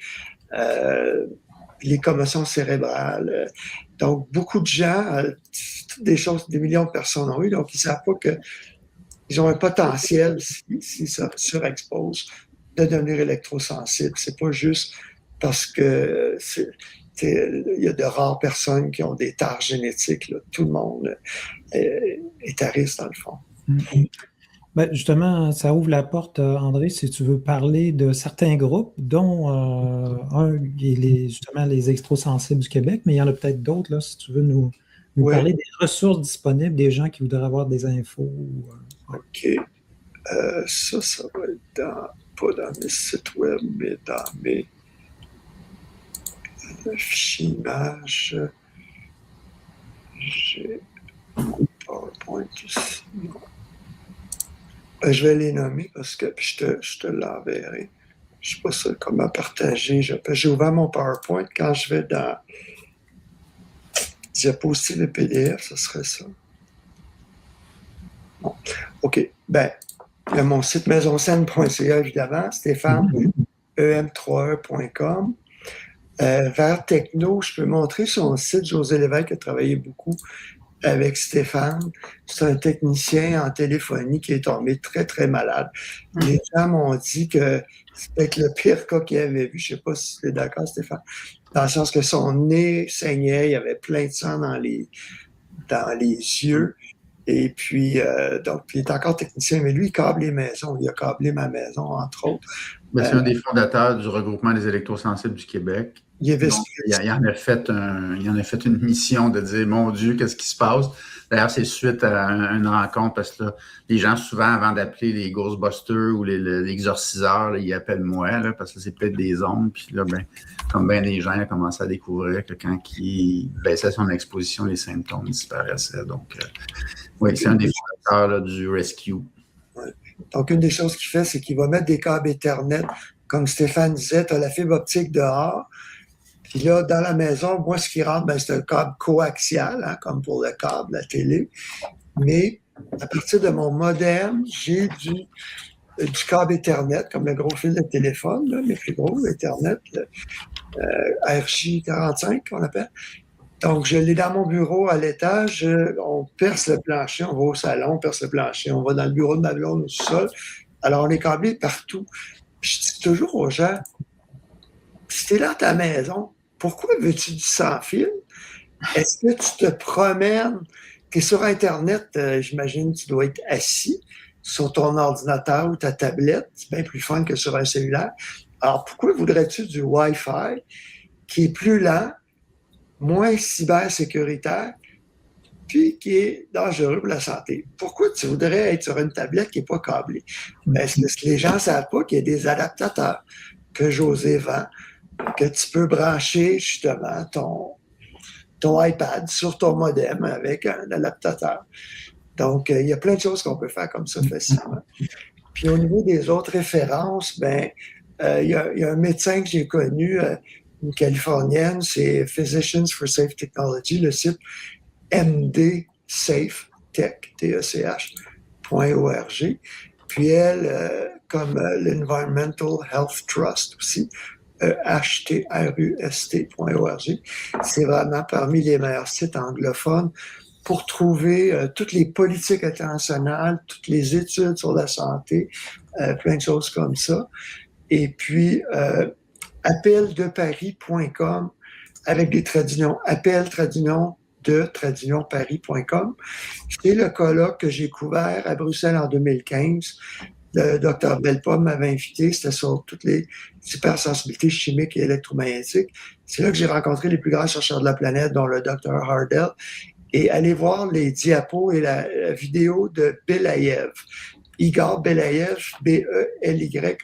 les commotions cérébrales. Donc, beaucoup de gens, toutes des choses, des millions de personnes ont eu, donc ils ne savent pas qu'ils ont un potentiel, si ça surexpose, de devenir électrosensible. C'est pas juste parce que il y a de rares personnes qui ont des tares génétiques. Là. Tout le monde est à risque, dans le fond. Ben justement, ça ouvre la porte, André, si tu veux parler de certains groupes, dont un, justement les extrosensibles du Québec, mais il y en a peut-être d'autres, là, si tu veux nous parler des ressources disponibles, des gens qui voudraient avoir des infos. OK. Ça va être pas dans mes sites web, mais dans mes fichiers images. J'ai beaucoup de PowerPoint ici. Je vais les nommer parce que puis je te l'enverrai. Je ne sais pas ça, comment partager. J'ai ouvert mon PowerPoint. Quand je vais dans diapositive et PDF, ce serait ça. Bon. OK. Ben, il y a mon site maisonscène.ca, évidemment. Stéphane, em3e.com. Vers Techno, je peux montrer son site. José Lévesque a travaillé beaucoup avec Stéphane. C'est un technicien en téléphonie qui est tombé très, très malade. Les gens m'ont dit que c'était le pire cas qu'il avait vu. Je ne sais pas si tu es d'accord, Stéphane. Dans le sens que son nez saignait, il y avait plein de sang dans les yeux. Et puis, donc, il est encore technicien, mais lui, il câble les maisons. Il a câblé ma maison, entre autres. Ben, c'est un des fondateurs du regroupement des électrosensibles du Québec. Il en a fait une mission de dire, mon Dieu, qu'est-ce qui se passe? D'ailleurs, c'est suite à une rencontre, parce que là, les gens, souvent, avant d'appeler les Ghostbusters ou les exorciseurs, là, ils appellent moi, là, parce que c'est peut-être des ondes. Puis là, ben, comme bien des gens, ils ont commencé à découvrir que quand ils baissaient son exposition, les symptômes disparaissaient. Donc, oui, c'est un des fondateurs là, du Rescue. Ouais. Donc, une des choses qu'il fait, c'est qu'il va mettre des câbles Ethernet. Comme Stéphane disait, tu as la fibre optique dehors. Puis là, dans la maison, moi, ce qui rentre, ben, c'est un câble coaxial, hein, comme pour le câble, la télé. Mais à partir de mon modem, j'ai du câble Ethernet, comme le gros fil de téléphone, là, mais plus gros, Ethernet, RJ45, qu'on appelle. Donc, je l'ai dans mon bureau à l'étage. On perce le plancher, on va au salon, on perce le plancher, on va dans le bureau de ma blonde au sous-sol. Alors, on est câblé partout. Puis je dis toujours aux gens, si tu es dans ta maison, pourquoi veux-tu du sans-fil? Est-ce que tu te promènes? Tu es sur Internet, j'imagine que tu dois être assis sur ton ordinateur ou ta tablette. C'est bien plus fun que sur un cellulaire. Alors, pourquoi voudrais-tu du Wi-Fi qui est plus lent, moins cybersécuritaire, puis qui est dangereux pour la santé? Pourquoi tu voudrais être sur une tablette qui n'est pas câblée? Est-ce que les gens ne savent pas qu'il y a des adaptateurs que José vend, que tu peux brancher justement ton iPad sur ton modem avec un adaptateur? Donc, il y a plein de choses qu'on peut faire comme ça facilement. Puis au niveau des autres références, ben, il y a un médecin que j'ai connu, une Californienne, c'est Physicians for Safe Technology, le site mdsafe.org. Puis elle, comme l'Environmental Health Trust aussi, HTRUST.org, c'est vraiment parmi les meilleurs sites anglophones pour trouver toutes les politiques internationales, toutes les études sur la santé, plein de choses comme ça. Et puis, appeldeparis.com avec des traditions. Paris.com. C'est le colloque que j'ai couvert à Bruxelles en 2015. Le docteur Belpomme m'avait invité, c'était sur toutes les hypersensibilités chimiques et électromagnétiques. C'est là que j'ai rencontré les plus grands chercheurs de la planète, dont le docteur Hardell, et allez voir les diapos et la vidéo de Belayev. Igor Belayev, Belyaev.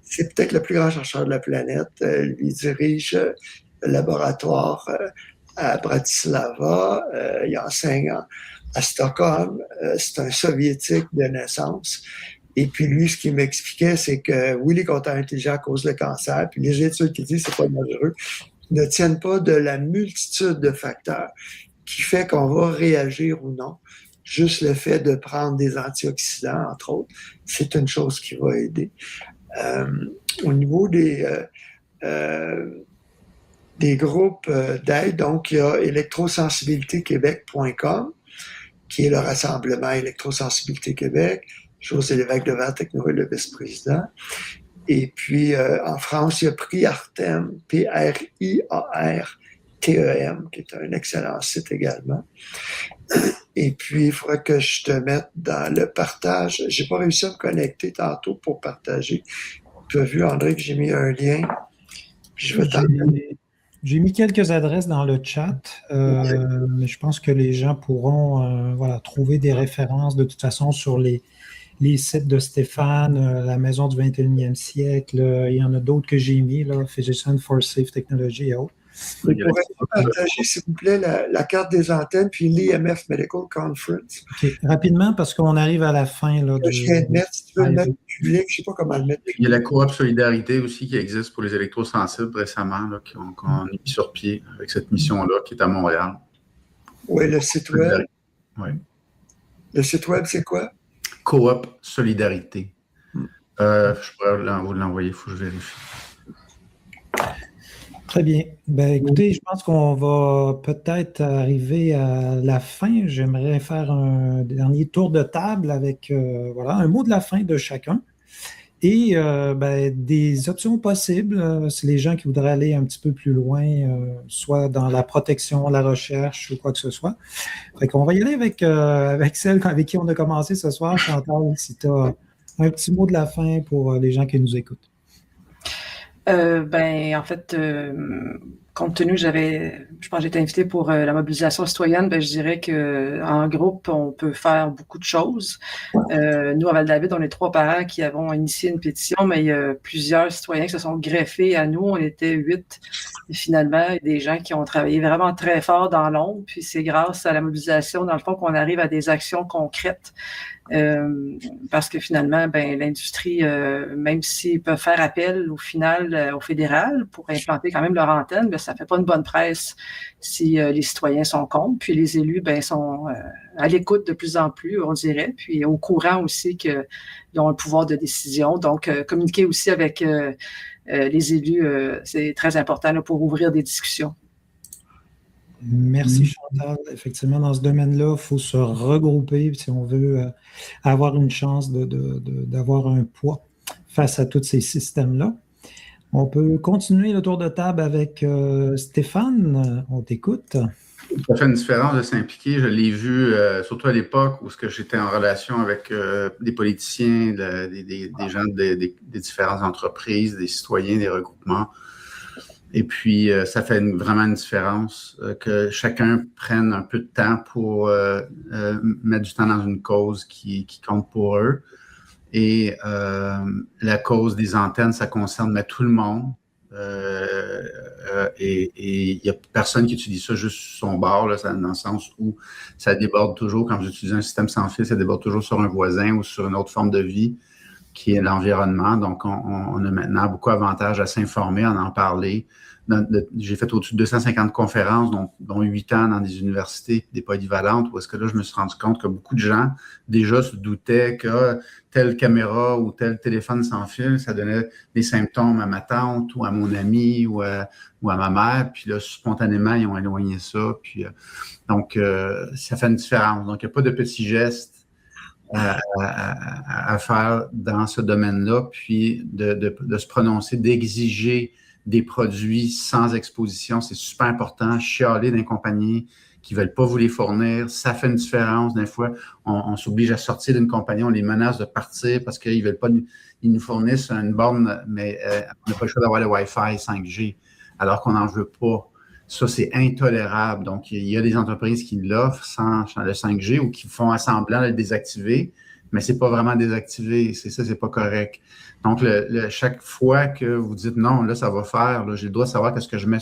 C'est peut-être le plus grand chercheur de la planète. Il dirige le laboratoire à Bratislava. Il enseigne à Stockholm. C'est un soviétique de naissance. Et puis lui, ce qu'il m'expliquait, c'est que oui, les compteurs intelligents causent le cancer. Puis les études qui disent que c'est pas dangereux ne tiennent pas de la multitude de facteurs qui fait qu'on va réagir ou non. Juste le fait de prendre des antioxydants, entre autres, c'est une chose qui va aider. Au niveau des groupes d'aide, donc il y a électrosensibilitéquebec.com, qui est le rassemblement Électrosensibilité Québec. José Lévesque de Verre-Techno est le vice-président. Et puis, en France, il y a Priartem, Priartem, qui est un excellent site également. Et puis, il faudrait que je te mette dans le partage. J'ai pas réussi à me connecter tantôt pour partager. Tu as vu, André, que j'ai mis un lien. Puis je vais J'ai mis quelques adresses dans le chat, mais je pense que les gens pourront trouver des références de toute façon sur les sites de Stéphane, la Maison du 21e siècle. Il y en a d'autres que j'ai mis, là, Physician for Safe Technology et autres. Vous pourrez partager, s'il vous plaît, la carte des antennes puis l'IMF Medical Conference. OK. Rapidement, parce qu'on arrive à la fin. Là, je viens de mettre, si tu veux le mettre public, je ne sais pas comment le mettre. Il y a la coop Solidarité aussi qui existe pour les électrosensibles récemment, là, qu'on a mis sur pied avec cette mission-là qui est à Montréal. Oui, le site web. Oui. Le site web, c'est quoi? Coop Solidarité. Je pourrais vous l'envoyer, il faut que je vérifie. Très bien. Ben, écoutez, je pense qu'on va peut-être arriver à la fin. J'aimerais faire un dernier tour de table avec un mot de la fin de chacun. Et des options possibles, c'est les gens qui voudraient aller un petit peu plus loin, soit dans la protection, la recherche ou quoi que ce soit. Fait qu'on va y aller avec celle avec qui on a commencé ce soir. Chantal, si tu as un petit mot de la fin pour les gens qui nous écoutent. En fait, compte tenu que je pense que j'ai été invitée pour la mobilisation citoyenne, je dirais que en groupe, on peut faire beaucoup de choses. Nous, à Val-David, on est 3 parents qui avons initié une pétition, mais il y a plusieurs citoyens qui se sont greffés à nous. On était 8. Et finalement, il y a des gens qui ont travaillé vraiment très fort dans l'ombre. Puis c'est grâce à la mobilisation, dans le fond, qu'on arrive à des actions concrètes. Parce que finalement, l'industrie, même s'ils peuvent faire appel au final au fédéral pour implanter quand même leur antenne, ça fait pas une bonne presse si les citoyens sont contre. Puis les élus sont à l'écoute de plus en plus, on dirait, puis au courant aussi qu'ils ont un pouvoir de décision. Donc, communiquer aussi avec les élus, c'est très important là, pour ouvrir des discussions. Merci Chantal. Effectivement, dans ce domaine-là, il faut se regrouper si on veut avoir une chance d'avoir un poids face à tous ces systèmes-là. On peut continuer le tour de table avec Stéphane. On t'écoute. Ça fait une différence de s'impliquer. Je l'ai vu surtout à l'époque où j'étais en relation avec des politiciens, des gens des différentes entreprises, des citoyens, des regroupements. Et puis, ça fait vraiment une différence que chacun prenne un peu de temps pour mettre du temps dans une cause qui compte pour eux. Et la cause des antennes, ça concerne tout le monde. Et il n'y a personne qui utilise ça juste sur son bord, là, dans le sens où ça déborde toujours. Quand j'utilise un système sans fil, ça déborde toujours sur un voisin ou sur une autre forme de vie qui est l'environnement. Donc, on a maintenant beaucoup d'avantages à s'informer, à en parler. J'ai fait au-dessus de 250 conférences, dont 8 ans dans des universités, des polyvalentes, où est-ce que là, je me suis rendu compte que beaucoup de gens déjà se doutaient que telle caméra ou tel téléphone sans fil, ça donnait des symptômes à ma tante ou à mon ami ou à ma mère. Puis là, spontanément, ils ont éloigné ça. Puis, donc, ça fait une différence. Donc, il n'y a pas de petits gestes à faire dans ce domaine-là, puis de se prononcer, d'exiger des produits sans exposition. C'est super important. Chialer d'une compagnie qui ne veulent pas vous les fournir, ça fait une différence. Des fois, on s'oblige à sortir d'une compagnie, on les menace de partir parce qu'ils veulent pas, ils nous fournissent une borne, mais on n'a pas le choix d'avoir le Wi-Fi 5G, alors qu'on n'en veut pas. Ça, c'est intolérable. Donc, il y a des entreprises qui l'offrent sans le 5G ou qui font semblant de le désactiver, mais c'est pas vraiment désactivé. C'est ça, c'est pas correct. Donc, chaque fois que vous dites non, là, ça va faire, là, j'ai le droit de savoir qu'est-ce que je mets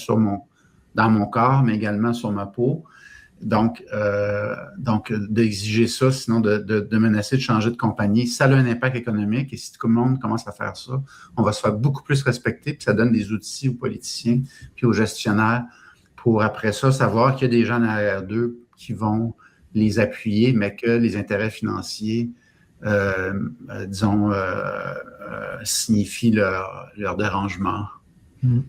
dans mon corps, mais également sur ma peau. Donc, d'exiger ça, sinon de menacer de changer de compagnie, ça a un impact économique. Et si tout le monde commence à faire ça, on va se faire beaucoup plus respecter, puis ça donne des outils aux politiciens puis aux gestionnaires pour, après ça, savoir qu'il y a des gens derrière d'eux qui vont les appuyer, mais que les intérêts financiers, signifient leur dérangement. Mmh.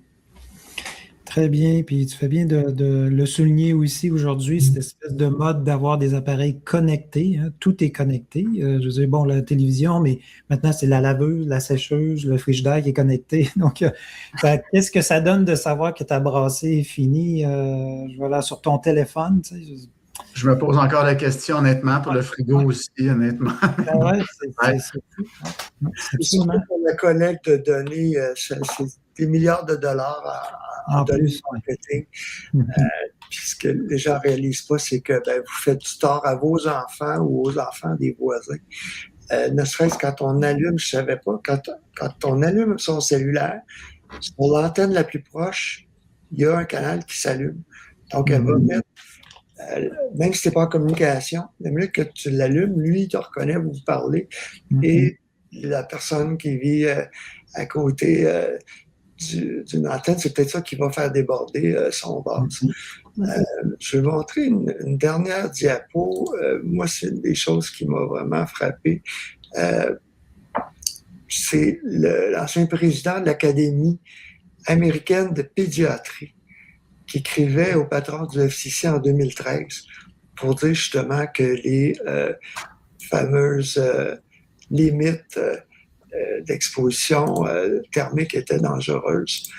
Très bien, puis tu fais bien de le souligner aussi aujourd'hui, cette espèce de mode d'avoir des appareils connectés, hein, tout est connecté. Je veux dire, bon, la télévision, mais maintenant c'est la laveuse, la sécheuse, le frigidaire qui est connecté. Donc, qu'est-ce que ça donne de savoir que ta brassée est finie voilà, sur ton téléphone, tu sais, Je me pose encore la question, honnêtement, pour le frigo aussi, honnêtement. Ouais, c'est fou. C'est sûr que la collecte de données, c'est des milliards de dollars en données marketing. Puis ce que les gens ne réalisent pas, c'est que vous faites du tort à vos enfants ou aux enfants des voisins. Ne serait-ce quand on allume, je ne savais pas, quand on allume son cellulaire, sur l'antenne la plus proche, il y a un canal qui s'allume. Donc, elle va mettre, même si tu n'es pas en communication, la minute que tu l'allumes, lui, il te reconnaît, vous parlez, et la personne qui vit à côté d'une antenne, c'est peut-être ça qui va faire déborder son base. Je vais montrer une dernière diapo. Moi, c'est une des choses qui m'a vraiment frappé. C'est l'ancien président de l'Académie américaine de pédiatrie qui écrivait au patron du FCC en 2013 pour dire justement que les fameuses limites d'exposition thermique étaient dangereuses.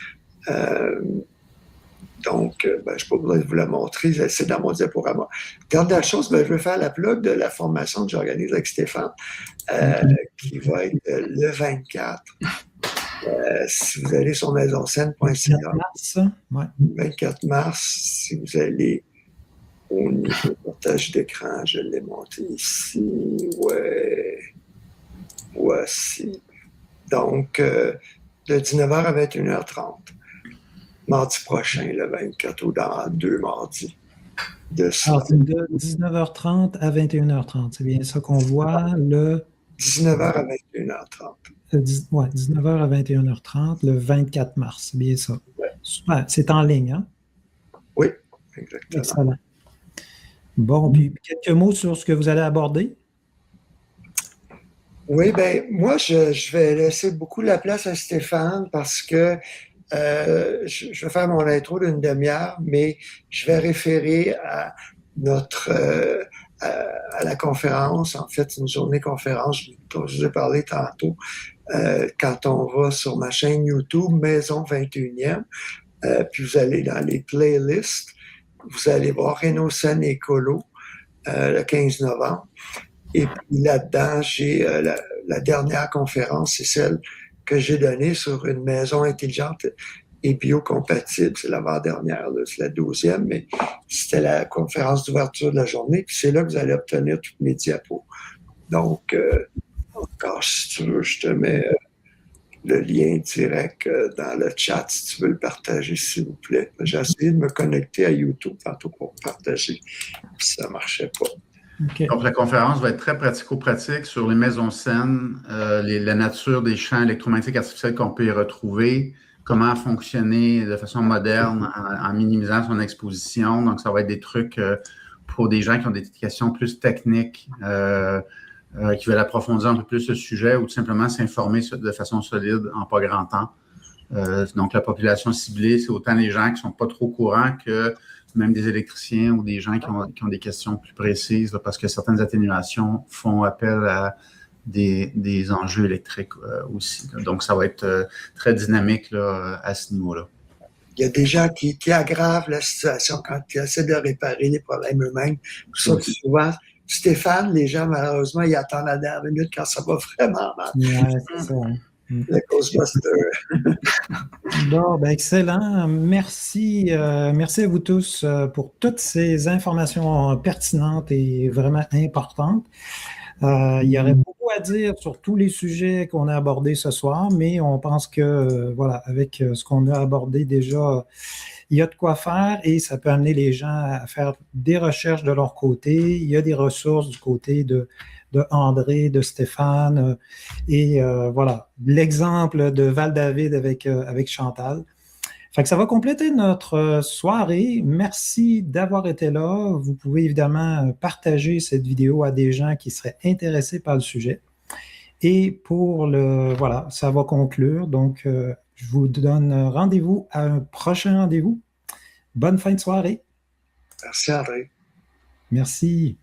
Donc, je ne peux pas vous la montrer, c'est dans mon diaporama. Dernière chose, je vais faire la plug de la formation que j'organise avec Stéphane, qui va être le 24. Si vous allez sur maisoncène.ca, 24 mars, si vous allez au niveau partage d'écran, je l'ai monté ici, ouais, voici. Donc, de 19h à 21h30, mardi prochain, le 24, ou dans 2 mardis. Alors, c'est de 19h30 à 21h30, c'est bien ça qu'on voit, le... 19h à 21h30. Ouais, 19h à 21h30, le 24 mars, c'est bien ça. Ouais. Super, c'est en ligne, hein? Oui, exactement. Excellent. Bon, puis quelques mots sur ce que vous allez aborder? Oui, moi, je vais laisser beaucoup la place à Stéphane parce que je vais faire mon intro d'une demi-heure, mais je vais référer à à la conférence, en fait, une journée conférence dont je vous ai parlé tantôt, quand on va sur ma chaîne YouTube Maison 21e, puis vous allez dans les playlists, vous allez voir Rénoscène Écolo le 15 novembre. Et puis là-dedans, j'ai la dernière conférence, c'est celle que j'ai donnée sur une maison intelligente et biocompatible. C'est l'avant-dernière, c'est la 12e, mais c'était la conférence d'ouverture de la journée. Puis c'est là que vous allez obtenir toutes mes diapos. Donc, encore, si tu veux, je te mets le lien direct dans le chat si tu veux le partager, s'il vous plaît. J'ai essayé de me connecter à YouTube tantôt pour partager, puis ça ne marchait pas. Okay. Donc, la conférence va être très pratico-pratique sur les maisons saines, la nature des champs électromagnétiques artificiels qu'on peut y retrouver, comment fonctionner de façon moderne en minimisant son exposition. Donc, ça va être des trucs pour des gens qui ont des questions plus techniques, qui veulent approfondir un peu plus le sujet ou tout simplement s'informer de façon solide en pas grand temps. Donc, la population ciblée, c'est autant les gens qui ne sont pas trop courants que même des électriciens ou des gens qui ont des questions plus précises, là, parce que certaines atténuations font appel à des enjeux électriques aussi. Là. Donc, ça va être très dynamique là, à ce niveau-là. Il y a des gens qui aggravent la situation quand ils essaient de réparer les problèmes eux-mêmes. Pour ça, Oui. souvent, Stéphane, les gens, malheureusement, ils attendent la dernière minute quand ça va vraiment mal. Ouais, c'est ça. Le Ghostbuster. Bon, ben excellent. Merci, merci à vous tous pour toutes ces informations pertinentes et vraiment importantes. Il y aurait beaucoup à dire sur tous les sujets qu'on a abordés ce soir, mais on pense que, voilà, avec ce qu'on a abordé déjà, il y a de quoi faire et ça peut amener les gens à faire des recherches de leur côté. Il y a des ressources du côté de André, de Stéphane et voilà, l'exemple de Val-David avec Chantal. Fait que ça va compléter notre soirée. Merci d'avoir été là. Vous pouvez évidemment partager cette vidéo à des gens qui seraient intéressés par le sujet. Et voilà, ça va conclure. Donc, je vous donne rendez-vous à un prochain rendez-vous. Bonne fin de soirée. Merci, André. Merci.